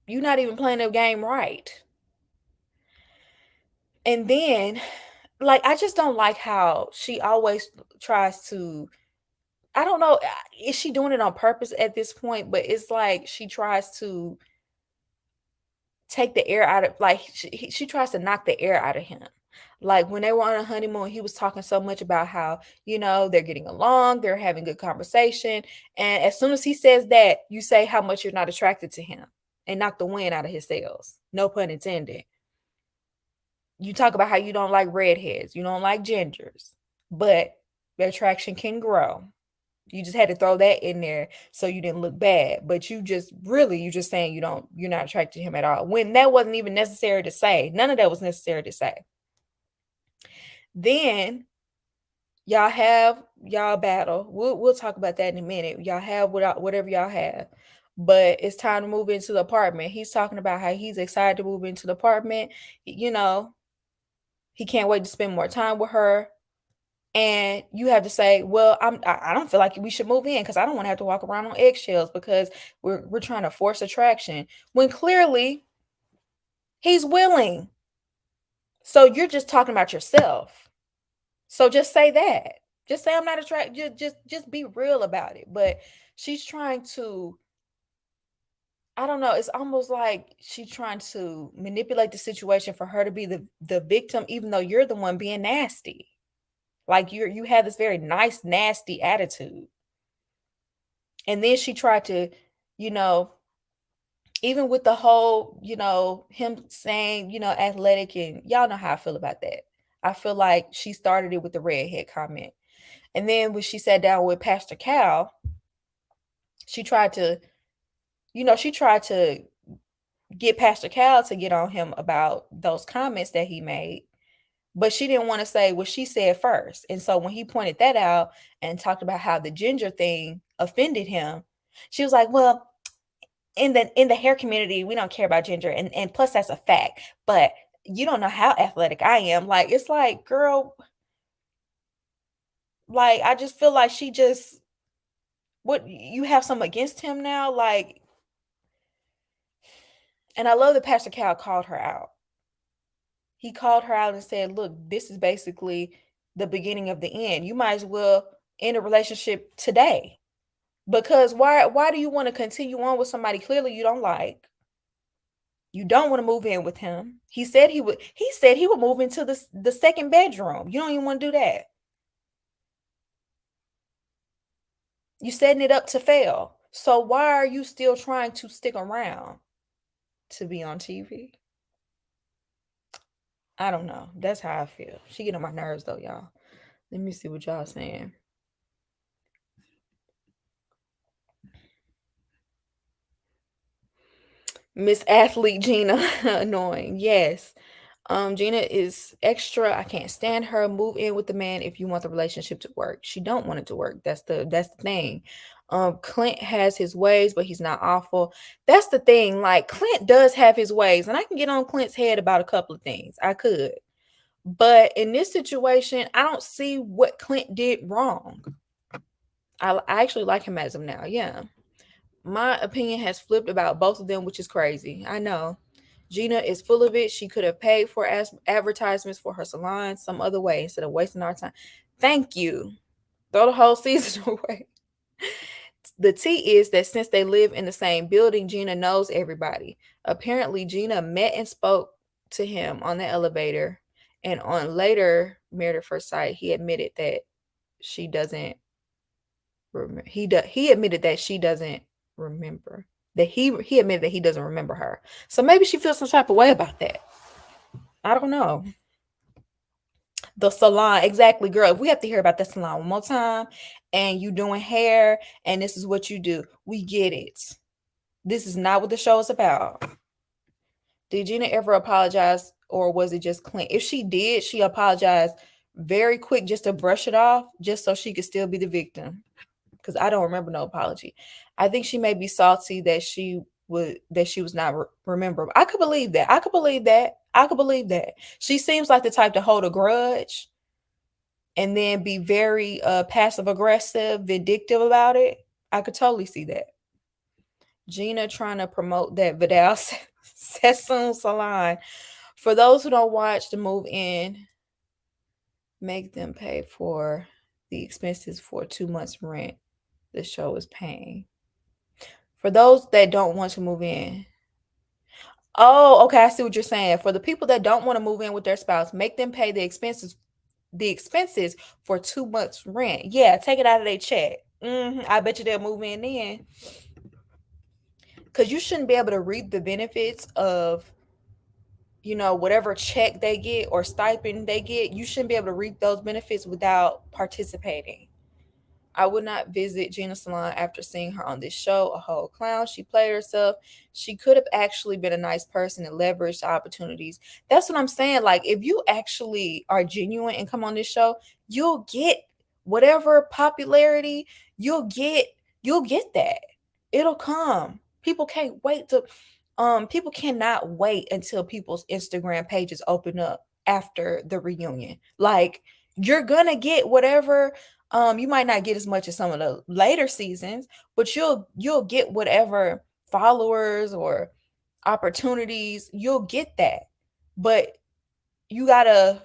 You're not even playing the game right. And then, like, I just don't like how she always tries to, I don't know, is she doing it on purpose at this point? But it's like she tries to take the air out of, like, she tries to knock the air out of him. Like when they were on a honeymoon, he was talking so much about how, they're getting along, they're having good conversation. And as soon as he says that, you say how much you're not attracted to him and knock the wind out of his sails. No pun intended. You talk about how you don't like redheads, you don't like gingers, but the attraction can grow. You just had to throw that in there so you didn't look bad. But you just saying you're not attracted to him at all. When that wasn't even necessary to say. None of that was necessary to say. Then y'all battle. We'll talk about that in a minute. Y'all have whatever y'all have. But it's time to move into the apartment. He's talking about how he's excited to move into the apartment. He can't wait to spend more time with her. And you have to say, well, I don't feel like we should move in because I don't want to have to walk around on eggshells because we're trying to force attraction, when clearly he's willing. So you're just talking about yourself. So just say that. Just say I'm not attracted. Just be real about it. But she's trying to, I don't know, it's almost like she's trying to manipulate the situation for her to be the victim, even though you're the one being nasty. Like you have this very nice, nasty attitude. And then she tried to, even with the whole, him saying, athletic, and y'all know how I feel about that. I feel like she started it with the redhead comment. And then when she sat down with Pastor Cal, she tried to she tried to get Pastor Cal to get on him about those comments that he made, but she didn't want to say what she said first. And so when he pointed that out and talked about how the ginger thing offended him, she was like, well, in the hair community, we don't care about ginger. And plus that's a fact. But you don't know how athletic I am. Like, it's like, girl, like, I just feel like she just, what, you have something against him now? Like, and I love that Pastor Cal called her out. He called her out and said, look, this is basically the beginning of the end. You might as well end a relationship today. Because why do you want to continue on with somebody clearly you don't like? You don't want to move in with him. He said he would move into the second bedroom. You don't even want to do that. You're setting it up to fail. So why are you still trying to stick around to be on TV? I don't know. That's how I feel. She get on my nerves though, y'all. Let me see what y'all saying. Miss Athlete Gina, annoying. Yes. Gina is extra. I can't stand her. Move in with the man if you want the relationship to work. She don't want it to work. That's the thing. Clint has his ways, but he's not awful. That's the thing. Like, Clint does have his ways, and I can get on Clint's head about a couple of things. I could. But in this situation, I don't see what Clint did wrong. I actually like him as of now. Yeah. My opinion has flipped about both of them, which is crazy. I know. Gina is full of it. She could have paid for advertisements for her salon some other way instead of wasting our time. Thank you. Throw the whole season away. The tea is that since they live in the same building, Gina knows everybody. Apparently, Gina met and spoke to him on the elevator, and on later Married at First Sight, he admitted that she doesn't remember. He admitted that she doesn't remember. That he admitted that he doesn't remember her. So maybe she feels some type of way about that. I don't know. The salon, exactly, girl. If we have to hear about that salon one more time, and you doing hair, and this is what you do, we get it. This is not what the show is about. Did Gina ever apologize, or was it just Clint? If she did, she apologized very quick just to brush it off, just so she could still be the victim. Because I don't remember no apology. I think she may be salty that she was not remembered. I could believe that. I could believe that. She seems like the type to hold a grudge and then be very passive aggressive, vindictive about it. I could totally see that. Gina trying to promote that Vidal Sassoon salon. For those who don't watch the move in, make them pay for the expenses for 2 months rent the show is paying. For those that don't want to move in. Oh, okay. I see what you're saying. For the people that don't want to move in with their spouse, make them pay the expenses for 2 months rent. Yeah, take it out of their check. I bet you they'll move in then. Because you shouldn't be able to reap the benefits of, whatever check they get or stipend they get. You shouldn't be able to reap those benefits without participating. I would not visit Gina's salon after seeing her on this show. A whole clown. She played herself. She could have actually been a nice person and leveraged opportunities. That's what I'm saying. Like, if you actually are genuine and come on this show, you'll get whatever popularity you'll get. You'll get that. It'll come. People cannot wait until people's Instagram pages open up after the reunion. Like, you're gonna get whatever. You might not get as much as some of the later seasons, but you'll get whatever followers or opportunities. You'll get that. But I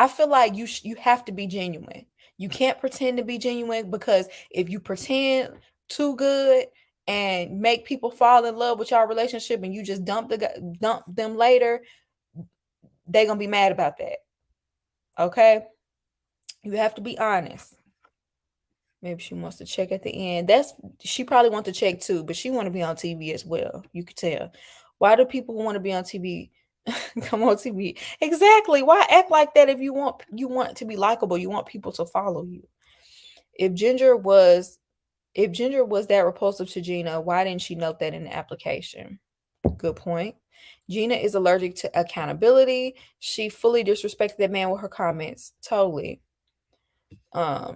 feel like you have to be genuine. You can't pretend to be genuine, because if you pretend too good and make people fall in love with your relationship and you just dump them later, they're going to be mad about that. Okay? You have to be honest. Maybe she wants to check at the end. She probably wants to check too, but she want to be on TV as well. You could tell. Why do people who want to be on TV come on TV? Exactly. Why act like that if you want to be likable? You want people to follow you. If Ginger was If Ginger was that repulsive to Gina, why didn't she note that in the application? Good point. Gina is allergic to accountability. She fully disrespected that man with her comments. Totally.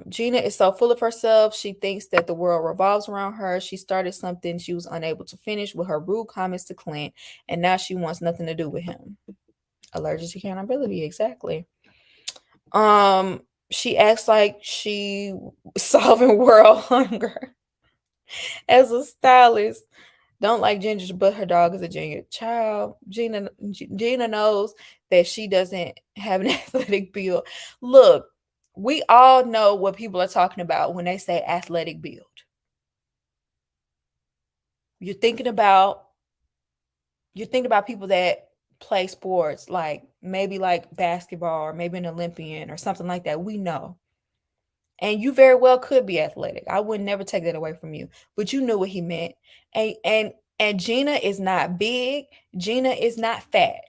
Gina is so full of herself. She thinks that the world revolves around her. She started something she was unable to finish with her rude comments to Clint, and now she wants nothing to do with him. Allergic to accountability, exactly. She acts like she solving world hunger as a stylist. Don't like Ginger, but her dog is a junior child. Gina knows that she doesn't have an athletic build. Look, we all know what people are talking about when they say athletic build. You're thinking about people that play sports, like maybe like basketball or maybe an Olympian or something like that. We know. And you very well could be athletic. I would never take that away from you. But you knew what he meant. And Gina is not big. Gina is not fat.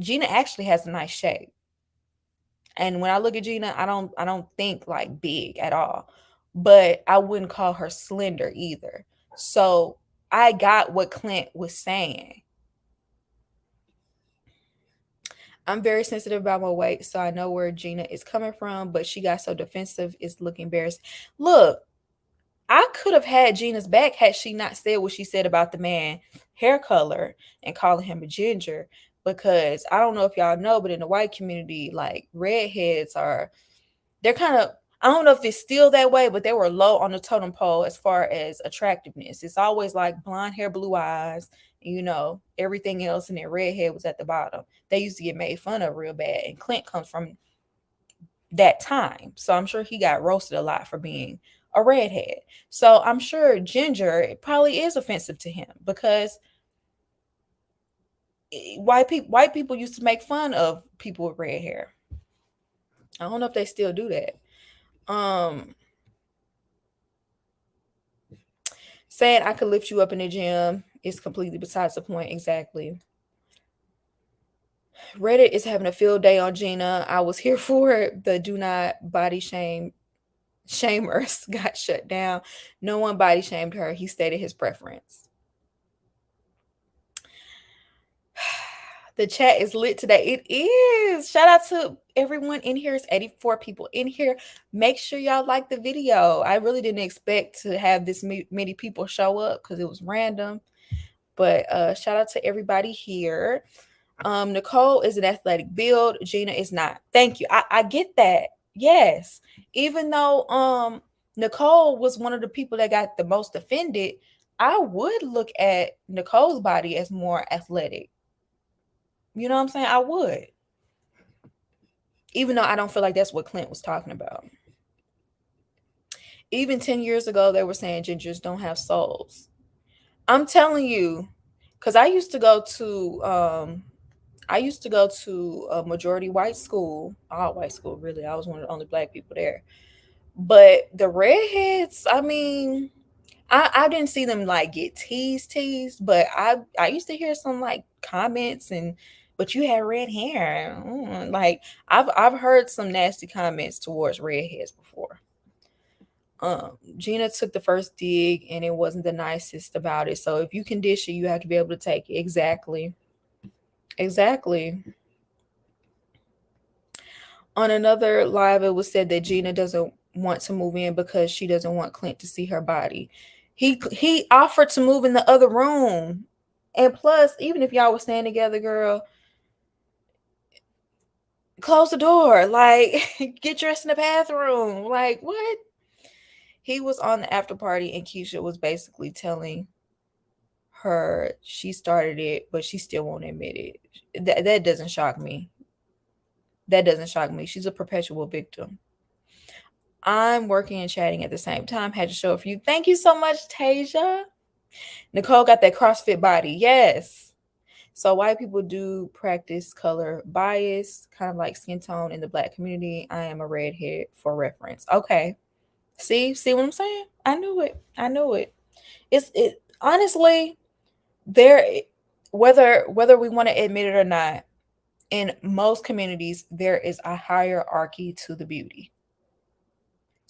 Gina actually has a nice shape. And when I look at Gina, I don't think like big at all. But I wouldn't call her slender either. So I got what Clint was saying. I'm very sensitive about my weight, so I know where Gina is coming from, but she got so defensive, it's looking embarrassed. Look, I could have had Gina's back had she not said what she said about the man hair color and calling him a ginger. Because I don't know if y'all know, but in the white community, like redheads are, they're kind of, I don't know if it's still that way, but they were low on the totem pole as far as attractiveness. It's always like blonde hair, blue eyes, everything else, and their redhead was at the bottom. They used to get made fun of real bad. And Clint comes from that time. So I'm sure he got roasted a lot for being a redhead. So I'm sure ginger it probably is offensive to him because white people used to make fun of people with red hair. I don't know if they still do that. Saying I could lift you up in the gym is completely besides the point. Exactly. Reddit is having a field day on Gina. I was here for it. The do not body shamers got shut down. No one body shamed her. He stated his preference. The chat is lit today. It is. Shout out to everyone in here. It's 84 people in here. Make sure y'all like the video. I really didn't expect to have this many people show up because it was random. But shout out to everybody here. Nicole is an athletic build. Gina is not. Thank you. I get that. Yes. Even though Nicole was one of the people that got the most offended, I would look at Nicole's body as more athletic. You know what I'm saying? I would. Even though I don't feel like that's what Clint was talking about. Even 10 years ago, they were saying gingers don't have souls. I'm telling you, because I used to go to a majority white school, all white school, really. I was one of the only black people there. But the redheads, I mean, I didn't see them like get teased, but I used to hear some like comments but you had red hair. Like I've heard some nasty comments towards redheads before. Gina took the first dig and it wasn't the nicest about it. So if you can dish it, you have to be able to take it. Exactly. Exactly. On another live, it was said that Gina doesn't want to move in because she doesn't want Clint to see her body. He offered to move in the other room. And plus, even if y'all were staying together, girl, close the door. Like, get dressed in the bathroom. Like, what? He was on the after party, and Keisha was basically telling her she started it, but she still won't admit it. That doesn't shock me. That doesn't shock me. She's a perpetual victim. I'm working and chatting at the same time. Had to show a few. Thank you so much, Tasia. Nicole got that CrossFit body. Yes. So white people do practice color bias, kind of like skin tone in the black community. I am a redhead for reference. Okay. See what I'm saying? I knew it. I knew it. It honestly, there whether we want to admit it or not, in most communities, there is a hierarchy to the beauty,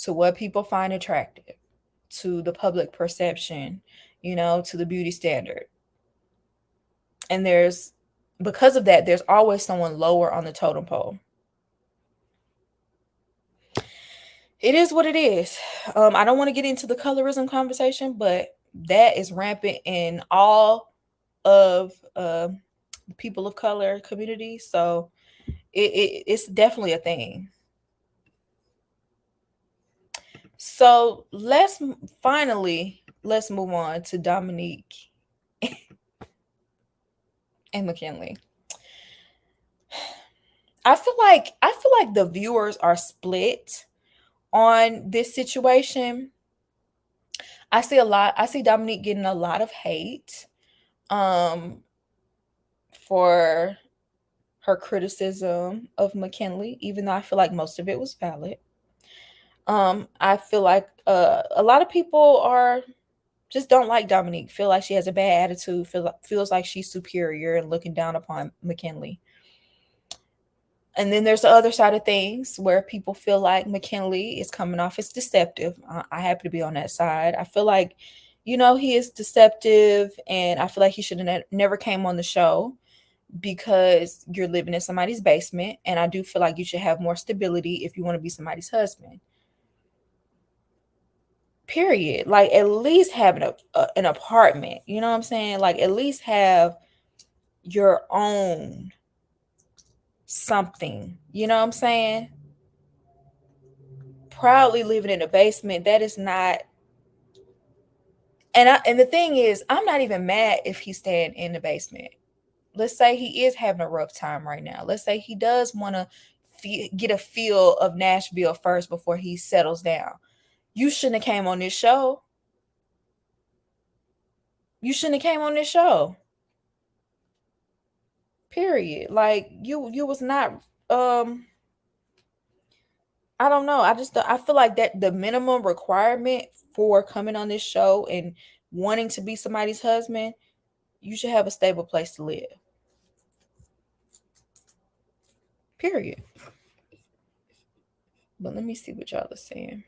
to what people find attractive, to the public perception, you know, to the beauty standard. And because of that, there's always someone lower on the totem pole. It is what it is. I don't want to get into the colorism conversation, but that is rampant in all of the people of color community. So it's definitely a thing. So let's move on to Dominique and McKinley. I feel like the viewers are split on this situation. I see Dominique getting a lot of hate for her criticism of McKinley, even though I feel like most of it was valid. I feel like a lot of people just don't like Dominique, feel like she has a bad attitude, feels like she's superior and looking down upon McKinley. And then there's the other side of things where people feel like McKinley is coming off as deceptive. I happen to be on that side. I feel like, you know, he is deceptive, and I feel like he should have never came on the show because you're living in somebody's basement. And I do feel like you should have more stability if you want to be somebody's husband. Period. Like, at least have an apartment. You know what I'm saying? Like, at least have your own something. You know what I'm saying? Proudly living in a basement, that is not. And the thing is, I'm not even mad if he's staying in the basement. Let's say he is having a rough time right now. Let's say he does want to get a feel of Nashville first before he settles down. You shouldn't have came on this show. You shouldn't have came on this show. Period. Like, you was not I don't know. I feel like that the minimum requirement for coming on this show and wanting to be somebody's husband, you should have a stable place to live. Period. But let me see what y'all are saying.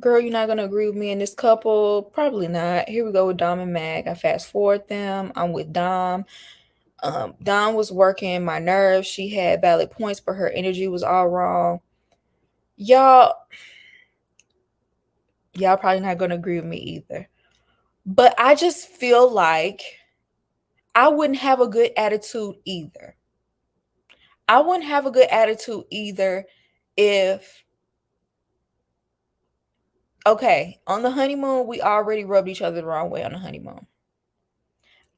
Girl, you're not gonna agree with me in this couple? Probably not. Here we go with Dom and Mac. I fast forward them. I'm with Dom. Dom was working my nerves. She had valid points, but her energy was all wrong. Y'all probably not gonna agree with me either. But I just feel like I wouldn't have a good attitude either. I wouldn't have a good attitude either if, okay, on the honeymoon, we already rubbed each other the wrong way on the honeymoon.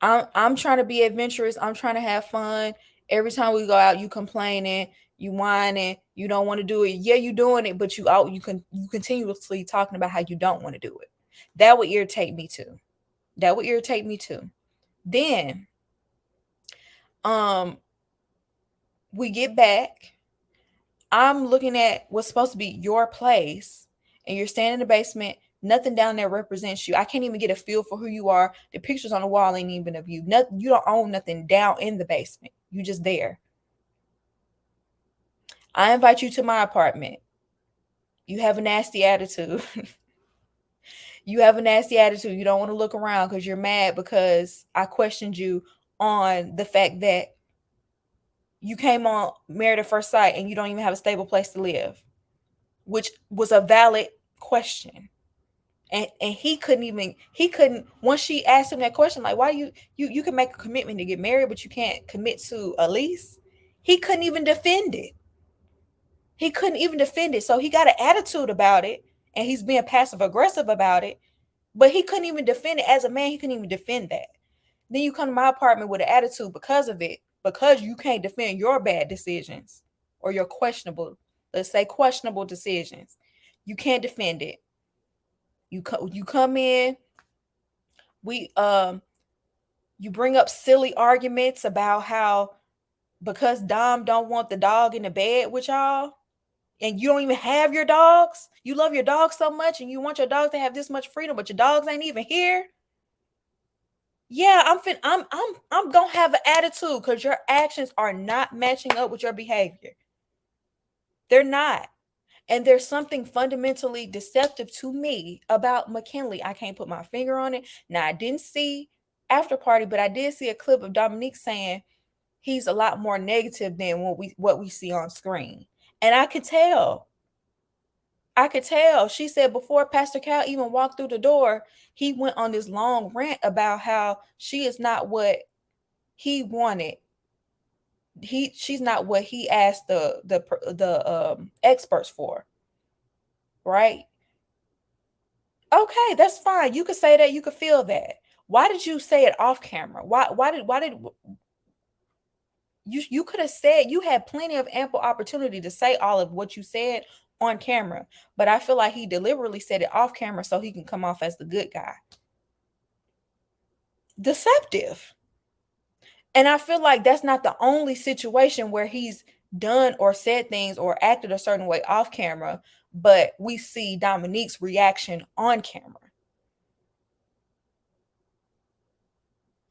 I'm trying to be adventurous. I'm trying to have fun. Every time we go out, you complaining, you whining, you don't want to do it. Yeah, you doing it, but you continuously talking about how you don't want to do it. That would irritate me too. Then, we get back. I'm looking at what's supposed to be your place, and you're standing in the basement. Nothing down there represents you. I can't even get a feel for who you are. The pictures on the wall ain't even of you. You don't own nothing down in the basement. You just there. I invite you to my apartment. You have a nasty attitude. You have a nasty attitude. You don't want to look around because you're mad because I questioned you on the fact that you came on Married at First Sight and you don't even have a stable place to live, which was a valid question. And he couldn't, once she asked him that question, like, why you can make a commitment to get married, but you can't commit to a lease. He couldn't even defend it. So he got an attitude about it, and he's being passive aggressive about it, but he couldn't even defend it. As a man, he couldn't even defend that. Then you come to my apartment with an attitude because of it, because you can't defend your bad decisions or your questionable decisions. You can't defend it. You come in, you bring up silly arguments about how because Dom don't want the dog in the bed with y'all, and you don't even have your dogs. You love your dogs so much, and you want your dogs to have this much freedom, but your dogs ain't even here. Yeah, I'm gonna have an attitude because your actions are not matching up with your behavior. They're not. And there's something fundamentally deceptive to me about McKinley. I can't put my finger on it. Now, I didn't see after party, but I did see a clip of Dominique saying he's a lot more negative than what we see on screen. And I could tell. I could tell. She said before Pastor Cal even walked through the door, he went on this long rant about how she is not what he wanted. She's not what he asked the experts for, right? Okay, that's fine. You could say that, you could feel that. Why did you say it off camera? Why did you could have said, you had plenty of ample opportunity to say all of what you said on camera, but I feel like he deliberately said it off camera so he can come off as the good guy. Deceptive. And I feel like that's not the only situation where he's done or said things or acted a certain way off camera, but we see Dominique's reaction on camera.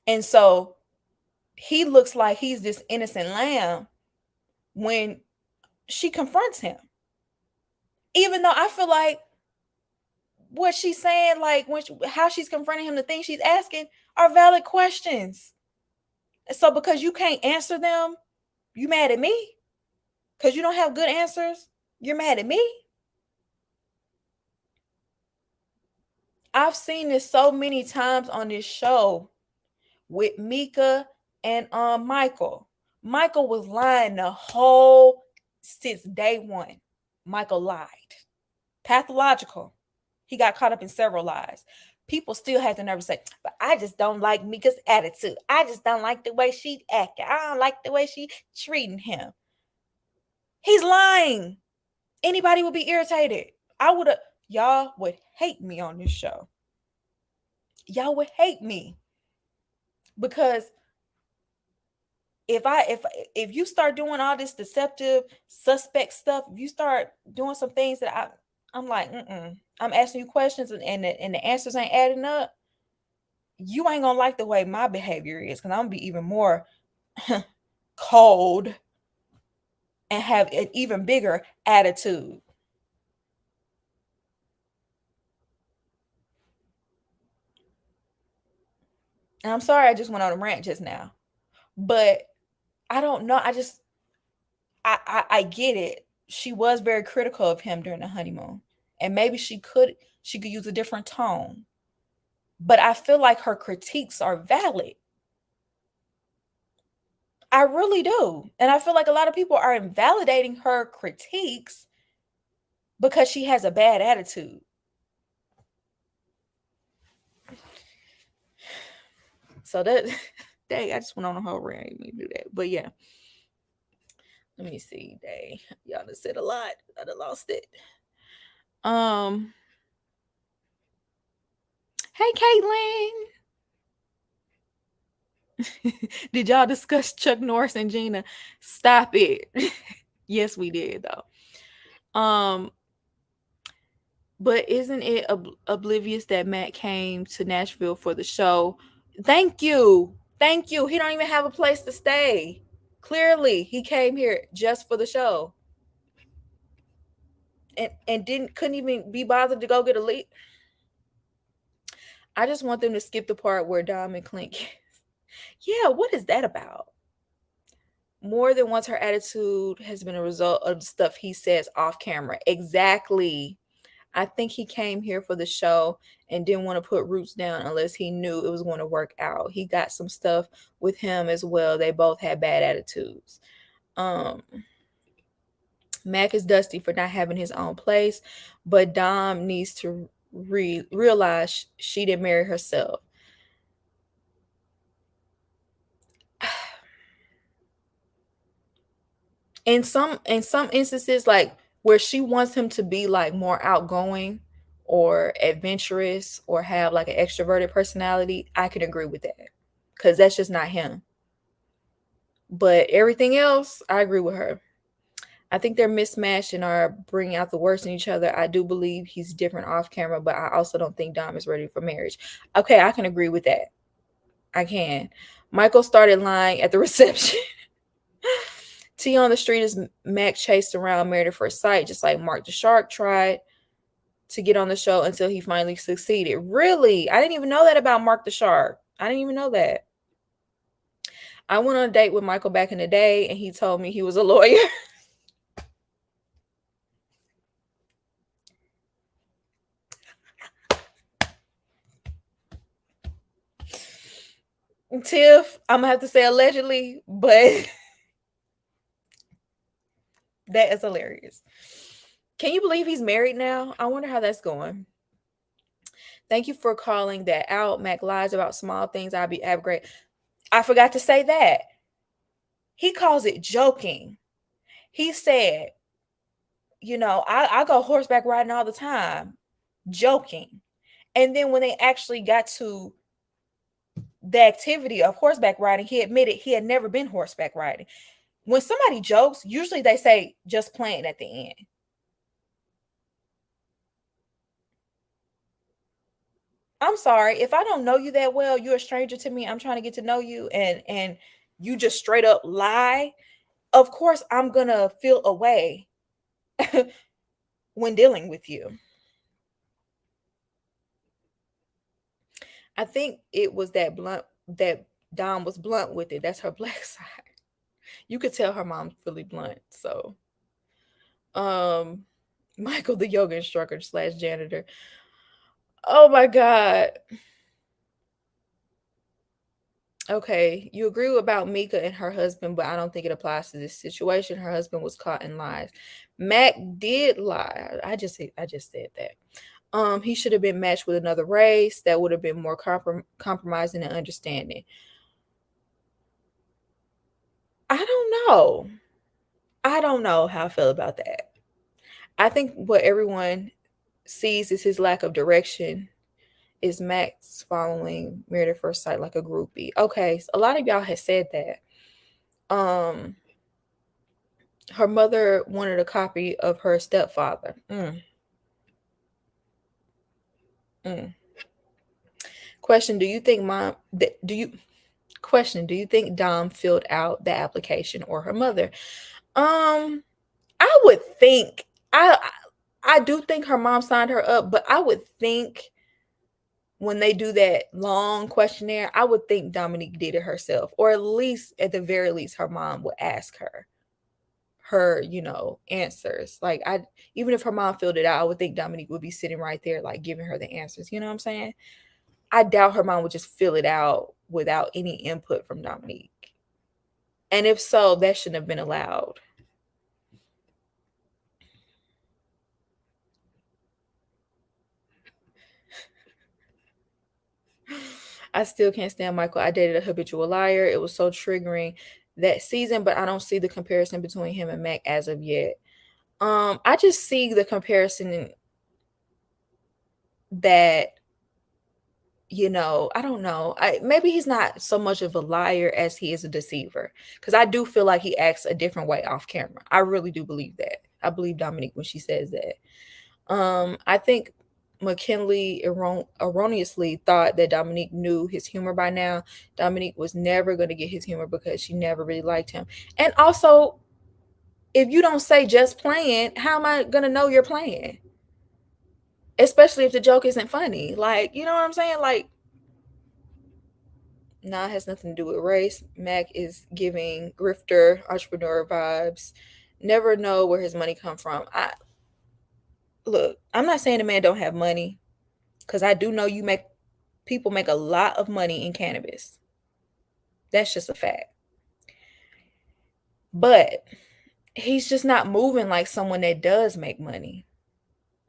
And so he looks like he's this innocent lamb when she confronts him. Even though I feel like what she's saying, like how she's confronting him, the things she's asking are valid questions. So because you can't answer them, you mad at me? Because you don't have good answers, you're mad at me? I've seen this so many times on this show with Mika and Michael. Michael was lying the whole since day one. Michael lied. Pathological. He got caught up in several lies. People still have to never say, but I just don't like Mika's attitude. I just don't like the way she acted. I don't like the way she treating him. He's lying. Anybody would be irritated. Y'all would hate me on this show. Y'all would hate me. Because if you start doing all this deceptive suspect stuff, if you start doing some things that I'm like, I'm asking you questions and the answers ain't adding up, you ain't gonna like the way my behavior is, because I'm gonna be even more cold and have an even bigger attitude. And I'm sorry I just went on a rant just now, but I don't know. I get it. She was very critical of him during the honeymoon, and maybe she could use a different tone. But I feel like her critiques are valid. I really do. And I feel like a lot of people are invalidating her critiques because she has a bad attitude. So that, dang, I just went on a whole rant. You do that. But yeah. Let me see. Dang. Y'all done said a lot. I done lost it. Hey, Caitlin. Did y'all discuss Chuck Norris and Gina? Stop it. Yes, we did though. But isn't it oblivious that Matt came to Nashville for the show? Thank you. Thank you. He don't even have a place to stay. Clearly, he came here just for the show. And couldn't even be bothered to go get a lead. I just want them to skip the part where Dom and Clint kiss. Yeah, what is that about? More than once, her attitude has been a result of the stuff he says off camera. Exactly. I think he came here for the show and didn't want to put roots down unless he knew it was going to work out. He got some stuff with him as well. They both had bad attitudes. Mac is dusty for not having his own place, but Dom needs to realize she didn't marry herself. In some instances, like where she wants him to be like more outgoing or adventurous or have like an extroverted personality, I can agree with that, because that's just not him. But everything else, I agree with her. I think they're mismatched and are bringing out the worst in each other. I do believe he's different off camera, but I also don't think Dom is ready for marriage. Okay, I can agree with that. I can. Michael started lying at the reception. T on the street is Mac chased around Married at First Sight, just like Mark the Shark tried to get on the show until he finally succeeded. Really? I didn't even know that about Mark the Shark. I didn't even know that. I went on a date with Michael back in the day, and he told me he was a lawyer. Tiff, I'm gonna have to say allegedly, but that is hilarious. Can you believe he's married now? I wonder how that's going. Thank you for calling that out. Mac lies about small things. I'd great. I forgot to say that. He calls it joking. He said, I go horseback riding all the time, joking. And then when they actually got to the activity of horseback riding, he admitted he had never been horseback riding. When somebody jokes, usually they say just playing at the end. I'm sorry, if I don't know you that well, you're a stranger to me, I'm trying to get to know you, and you just straight up lie, of course I'm gonna feel a way when dealing with you. I think it was that Dom was blunt with it. That's her black side. You could tell her mom's really blunt. So Michael, the yoga instructor / janitor. Oh my God. Okay, you agree about Mika and her husband, but I don't think it applies to this situation. Her husband was caught in lies. Mac did lie. I just said that. He should have been matched with another race. That would have been more compromising and understanding. I don't know. I don't know how I feel about that. I think what everyone sees is his lack of direction. Is Max following Married at First Sight like a groupie? Okay, so a lot of y'all had said that. Her mother wanted a copy of her stepfather. Question: Do you think do you think Dom filled out the application or her mother? I would think I do think her mom signed her up, but I would think when they do that long questionnaire, I would think Dominique did it herself, or at least at the very least her mom would ask her answers. Like even if her mom filled it out, I would think Dominique would be sitting right there like giving her the answers. You know what I'm saying? I doubt her mom would just fill it out without any input from Dominique. And if so, that shouldn't have been allowed. I still can't stand Michael. I dated a habitual liar. It was so triggering that season, but I don't see the comparison between him and Mac as of yet. I just see the comparison that I don't know. Maybe he's not so much of a liar as he is a deceiver. Because I do feel like he acts a different way off camera. I really do believe that. I believe Dominique when she says that. I think McKinley erroneously thought that Dominique knew his humor by now. Dominique was never going to get his humor because she never really liked him. And also, if you don't say just playing, how am I going to know you're playing? Especially if the joke isn't funny. Like, you know what I'm saying? Like, nah, it has nothing to do with race. Mac is giving grifter, entrepreneur vibes. Never know where his money come from. Look, I'm not saying the man don't have money, because I do know people make a lot of money in cannabis. That's just a fact. But he's just not moving like someone that does make money.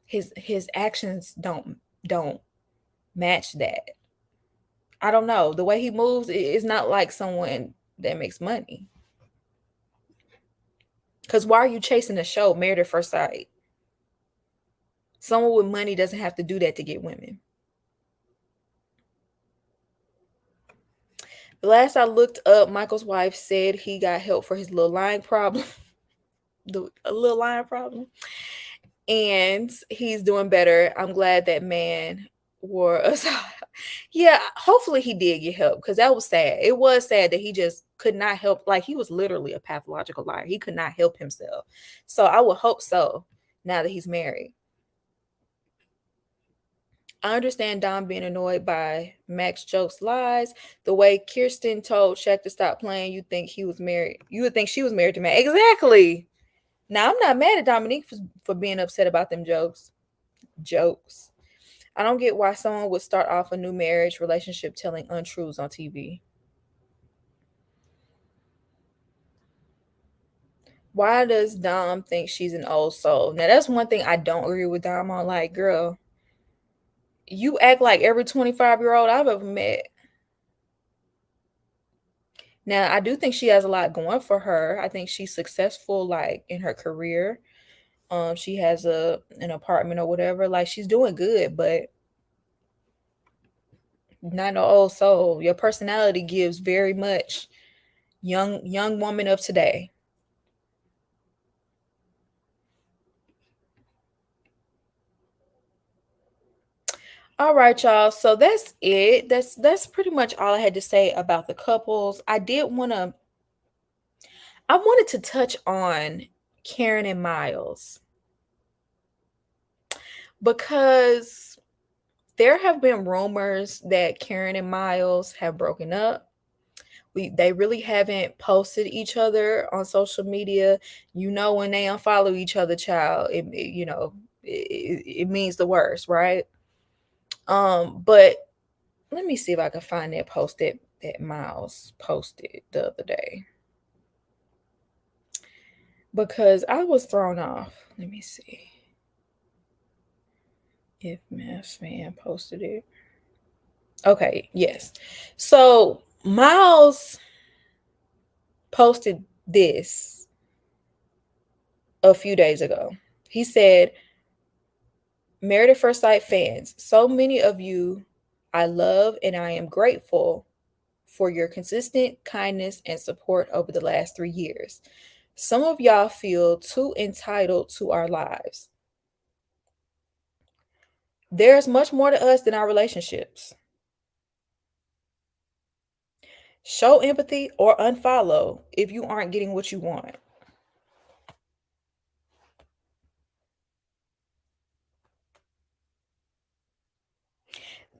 His actions don't match that. I don't know. The way he moves is not like someone that makes money. Because why are you chasing a show, Married at First Sight? Someone with money doesn't have to do that to get women. The last I looked up, Michael's wife said he got help for his little lying problem. A little lying problem. And he's doing better. I'm glad that man wore a yeah, hopefully he did get help because that was sad. It was sad that he just could not help. Like, he was literally a pathological liar. He could not help himself. So I would hope so now that he's married. I understand Dom being annoyed by Mac's jokes, lies. The way Kirsten told Shaq to stop playing, you think he was married. You would think she was married to Mac. Exactly. Now I'm not mad at Dominique for being upset about them jokes. Jokes. I don't get why someone would start off a new marriage relationship telling untruths on TV. Why does Dom think she's an old soul? Now that's one thing I don't agree with Dom on. Like, girl, you act like every 25-year-old I've ever met. Now, I do think she has a lot going for her. I think she's successful, like, in her career. She has an apartment or whatever. Like, she's doing good, but not no old soul. Your personality gives very much young woman of today. All right, y'all. So that's it. That's pretty much all I had to say about the couples. I wanted to touch on Karen and Miles because there have been rumors that Karen and Miles have broken up. They really haven't posted each other on social media. You know, when they unfollow each other, child, it means the worst, right? But let me see if I can find that post that Miles posted the other day because I was thrown off. Let me see if MAFS fan posted it. Okay, yes. So Miles posted this a few days ago. He said, Married at First Sight fans, so many of you I love and I am grateful for your consistent kindness and support over the last 3 years. Some of y'all feel too entitled to our lives. There's much more to us than our relationships. Show empathy or unfollow if you aren't getting what you want.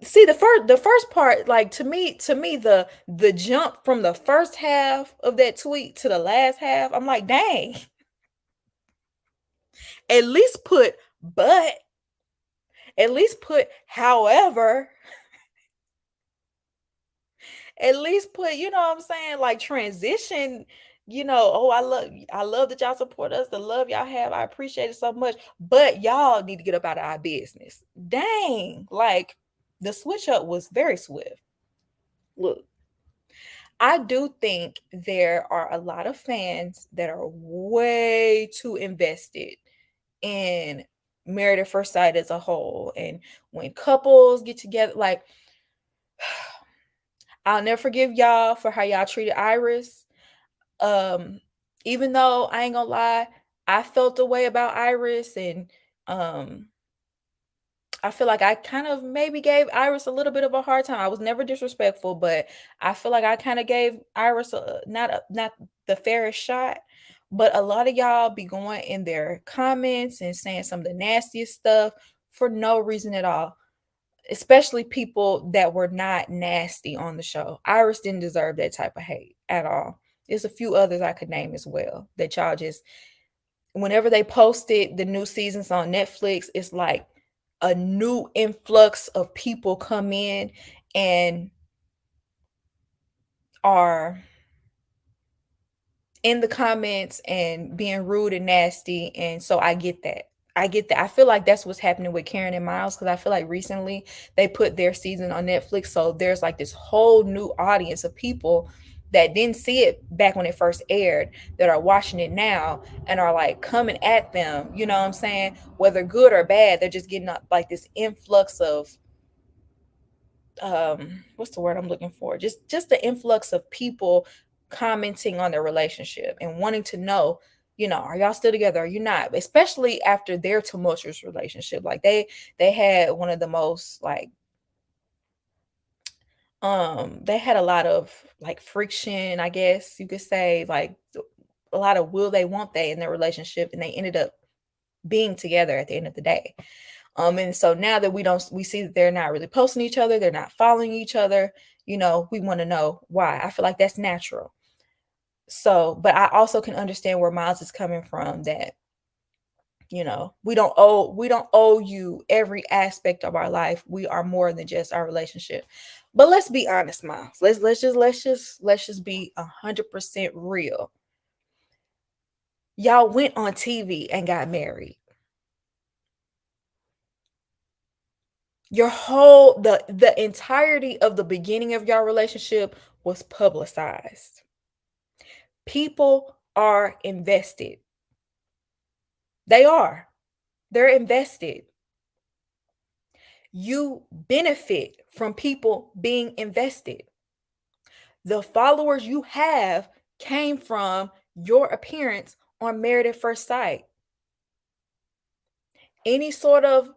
See, the first part, like, to me the jump from the first half of that tweet to the last half, I'm like, dang. At least put but, at least put however, at least put, you know what I'm saying, like, transition, oh, I love that y'all support us, the love y'all have, I appreciate it so much, but y'all need to get up out of our business. Dang, like, the switch up was very swift. Look, I do think there are a lot of fans that are way too invested in Married at First Sight as a whole. And when couples get together, like, I'll never forgive y'all for how y'all treated Iris. Um, Even though I ain't gonna lie, I felt the way about Iris, and um I feel like I kind of maybe gave Iris a little bit of a hard time. I was never disrespectful, but I feel like I kind of gave Iris not the fairest shot. But a lot of y'all be going in their comments and saying some of the nastiest stuff for no reason at all, especially people that were not nasty on the show. Iris didn't deserve that type of hate at all. There's a few others I could name as well that y'all just, whenever they posted the new seasons on Netflix, it's like a new influx of people come in and are in the comments and being rude and nasty. And so I get that. I get that. I feel like that's what's happening with Karen and Miles because I feel like recently they put their season on Netflix. So there's like this whole new audience of people that didn't see it back when it first aired that are watching it now and are like coming at them. You know what I'm saying? Whether good or bad, they're just getting up like this influx of what's the word I'm looking for? Just the influx of people commenting on their relationship and wanting to know, are y'all still together? Are you not? Especially after their tumultuous relationship. Like they had one of the most like They had a lot of like friction, I guess you could say, like a lot of will they, won't they in their relationship, and they ended up being together at the end of the day. And so now that we see that they're not really posting each other, they're not following each other, we want to know why. I feel like that's natural. So, but I also can understand where Miles is coming from, that we don't owe you every aspect of our life. We are more than just our relationship. But let's be honest, Miles. Let's just be 100% real. Y'all went on TV and got married. Your whole the entirety of the beginning of your relationship was publicized. People are invested. They are. They're invested. You benefit from people being invested. The followers you have came from your appearance on Married at First Sight. Any sort of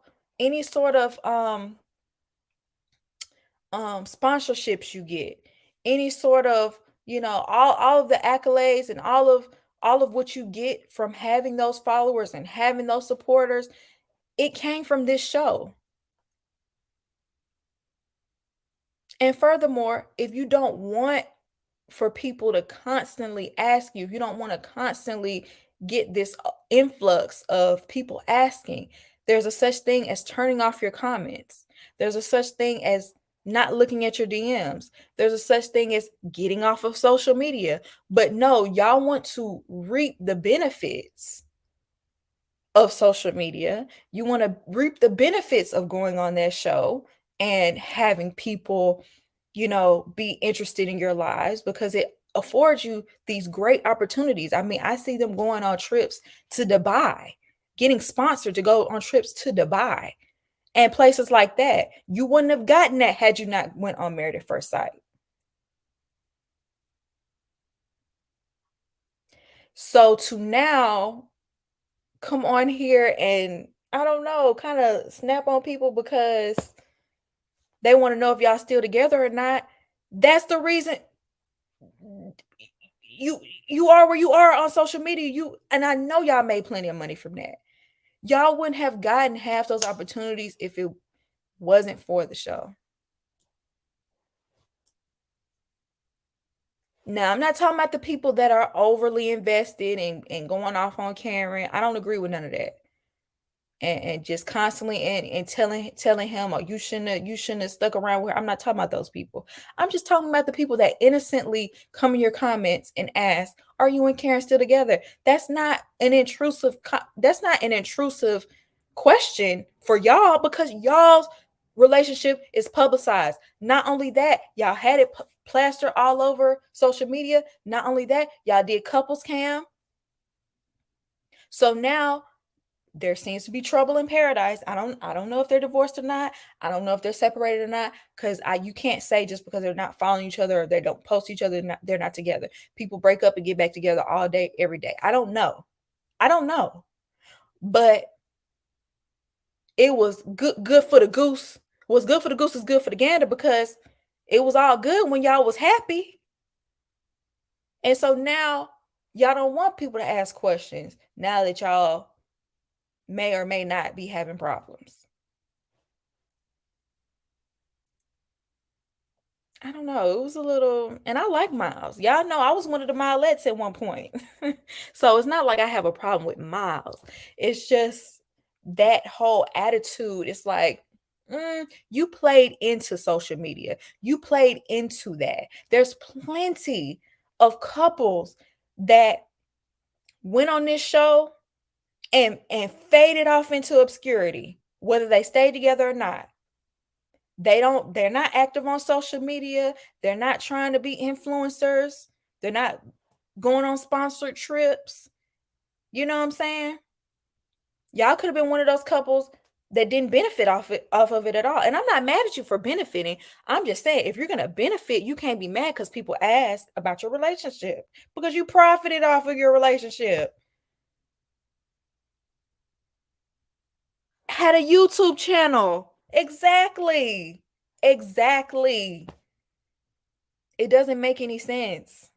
sponsorships you get, any sort of, all of the accolades and all of what you get from having those followers and having those supporters, it came from this show. And furthermore, if you don't want for people to constantly ask you, if you don't want to constantly get this influx of people asking, there's a such thing as turning off your comments. There's a such thing as not looking at your DMs. There's a such thing as getting off of social media. But no, y'all want to reap the benefits of social media. You want to reap the benefits of going on that show and having people, be interested in your lives, because it affords you these great opportunities. I mean, I see them going on trips to Dubai, getting sponsored to go on trips to Dubai and places like that. You wouldn't have gotten that had you not went on Married at First Sight. So to now come on here and, I don't know, kind of snap on people because they want to know if y'all still together or not. That's the reason you are where you are on social media. And I know y'all made plenty of money from that. Y'all wouldn't have gotten half those opportunities if it wasn't for the show. Now, I'm not talking about the people that are overly invested and going off on Karen. I don't agree with none of that. And just constantly and telling him, oh, you shouldn't have stuck around with her. I'm not talking about those people. I'm just talking about the people that innocently come in your comments and ask, are you and Karen still together? That's not an intrusive question for y'all, because y'all's relationship is publicized. Not only that, y'all had it plastered all over social media. Not only that, y'all did couples cam. So now there seems to be trouble in paradise. I don't know if they're divorced or not. I don't know if they're separated or not, because you can't say just because they're not following each other or they don't post each other, they're not together. People break up and get back together all day, every day. I don't know. But it was good for the goose. What's good for the goose is good for the gander, because it was all good when y'all was happy. And so now y'all don't want people to ask questions now that y'all may or may not be having problems. I don't know. It was a little, and I like Miles. Y'all know I was one of the Milettes at one point. So it's not like I have a problem with Miles. It's just that whole attitude. It's like, you played into social media. You played into that. There's plenty of couples that went on this show and faded off into obscurity, whether they stayed together or not. They're not active on social media. They're not trying to be influencers. They're not going on sponsored trips. You know what I'm saying? Y'all could have been one of those couples that didn't benefit off of it at all. And I'm not mad at you for benefiting. I'm just saying, if you're gonna benefit, you can't be mad because people ask about your relationship, because you profited off of your relationship. Had a YouTube channel. Exactly. It doesn't make any sense.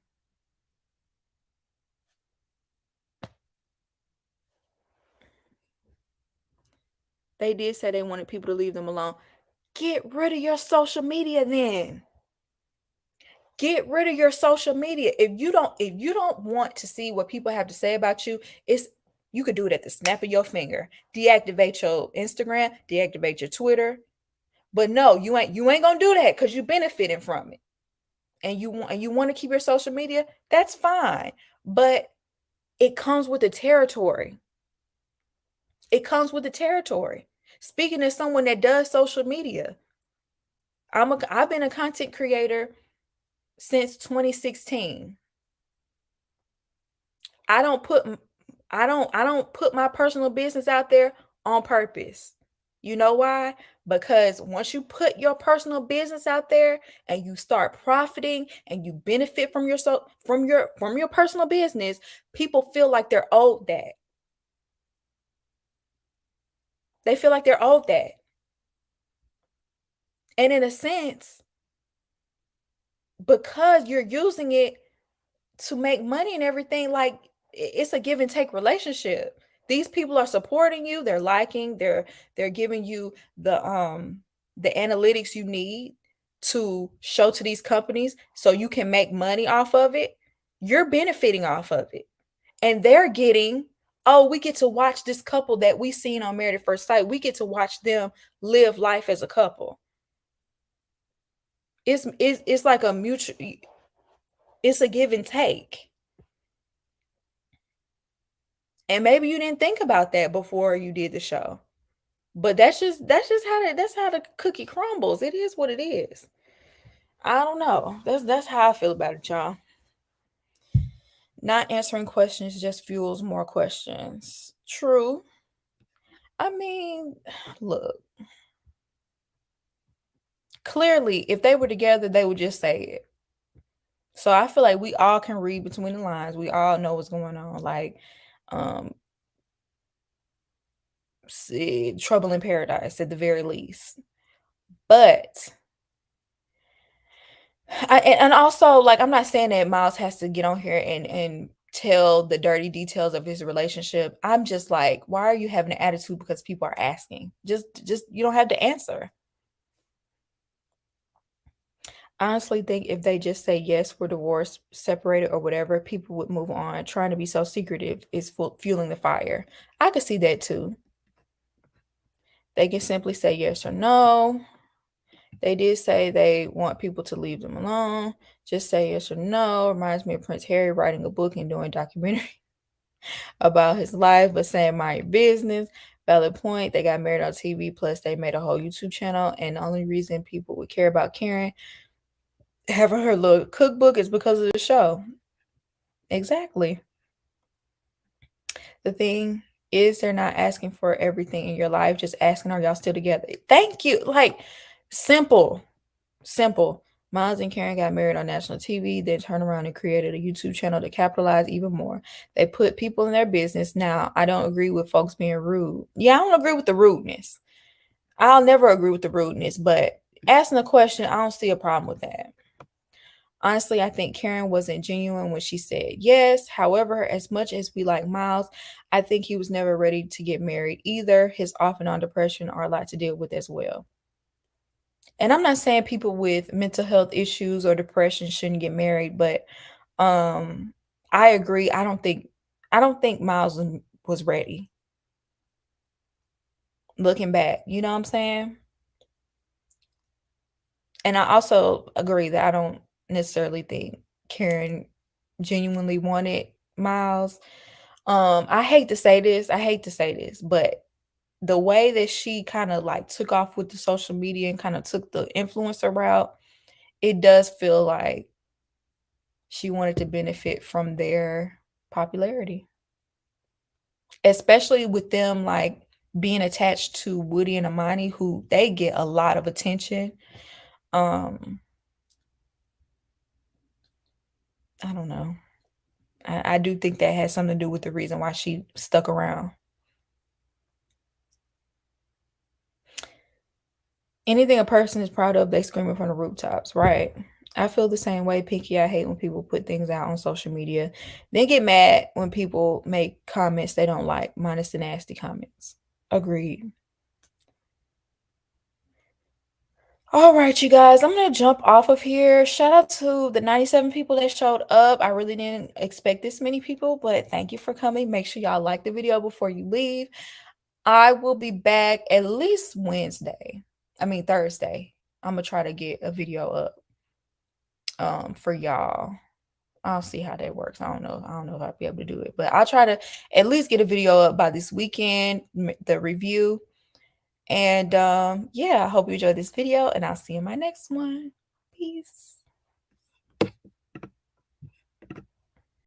They did say they wanted people to leave them alone. Get rid of your social media then. Get rid of your social media. If you don't want to see what people have to say about you, it's you could do it at the snap of your finger. Deactivate your Instagram, deactivate your Twitter. But no, you ain't gonna do that because you're benefiting from it. And you want to keep your social media, that's fine. But it comes with the territory. It comes with the territory. Speaking as someone that does social media, I've been a content creator since 2016. I don't put I don't put my personal business out there on purpose. You know why? Because once you put your personal business out there and you start profiting and you benefit from your personal business, people feel like they're owed that. They feel like they're owed that. And in a sense, because you're using it to make money and everything, like it's a give and take relationship. These people are supporting you, they're liking, they're giving you the analytics you need to show to these companies so you can make money off of it. You're benefiting off of it. And they're getting, oh, we get to watch this couple that we seen on Married at First Sight. We get to watch them live life as a couple. It's like a mutual, it's a give and take. And maybe you didn't think about that before you did the show. But that's how the cookie crumbles. It is what it is. I don't know. That's how I feel about it, y'all. Not answering questions just fuels more questions. True. I mean, look. Clearly, if they were together, they would just say it. So I feel like we all can read between the lines. We all know what's going on. Like, um, trouble in paradise at the very least. But and also, like, I'm not saying that Miles has to get on here and tell the dirty details of his relationship. I'm just like, why are you having an attitude because people are asking? Just you don't have to answer. I honestly think if they just say yes, we're divorced, separated, or whatever, people would move on. Trying to be so secretive is fueling the fire. I could see that too. They can simply say yes or no. They did say they want people to leave them alone. Just say yes or no. Reminds me of Prince Harry writing a book and doing a documentary about his life, but saying mind your business. Valid point. They got married on TV, plus they made a whole YouTube channel. And the only reason people would care about Karen having her little cookbook is because of the show. Exactly. The thing is, they're not asking for everything in your life, just asking, are y'all still together? Thank you. Like, simple. Simple. Miles and Karen got married on national TV, then turned around and created a YouTube channel to capitalize even more. They put people in their business. Now, I don't agree with folks being rude. Yeah, I don't agree with the rudeness. I'll never agree with the rudeness, but asking a question, I don't see a problem with that. Honestly, I think Karen wasn't genuine when she said yes. However, as much as we like Miles, I think he was never ready to get married either. His off and on depression are a lot to deal with as well. And I'm not saying people with mental health issues or depression shouldn't get married, but um I agree. I don't think Miles was ready. Looking back, you know what I'm saying? And I also agree that I don't necessarily think Karen genuinely wanted Miles. I hate to say this, but the way that she kind of like took off with the social media and kind of took the influencer route, it does feel like she wanted to benefit from their popularity, especially with them like being attached to Woody and Amani, who they get a lot of attention. Um, I don't know. I do think that has something to do with the reason why she stuck around. Anything a person is proud of, they scream it from the rooftops, right? I feel the same way, Pinky. I hate when people put things out on social media. Then get mad when people make comments they don't like, minus the nasty comments. Agreed. All right, you guys, I'm gonna jump off of here. Shout out to the 97 people that showed up. I really didn't expect this many people, but thank you for coming. Make sure y'all like the video before you leave. I will be back at least Thursday. I'm gonna try to get a video up for y'all. I'll see how that works. I don't know if I'll be able to do it, but I'll try to at least get a video up by this weekend, the review. And yeah, I hope you enjoyed this video, and I'll see you in my next one. Peace.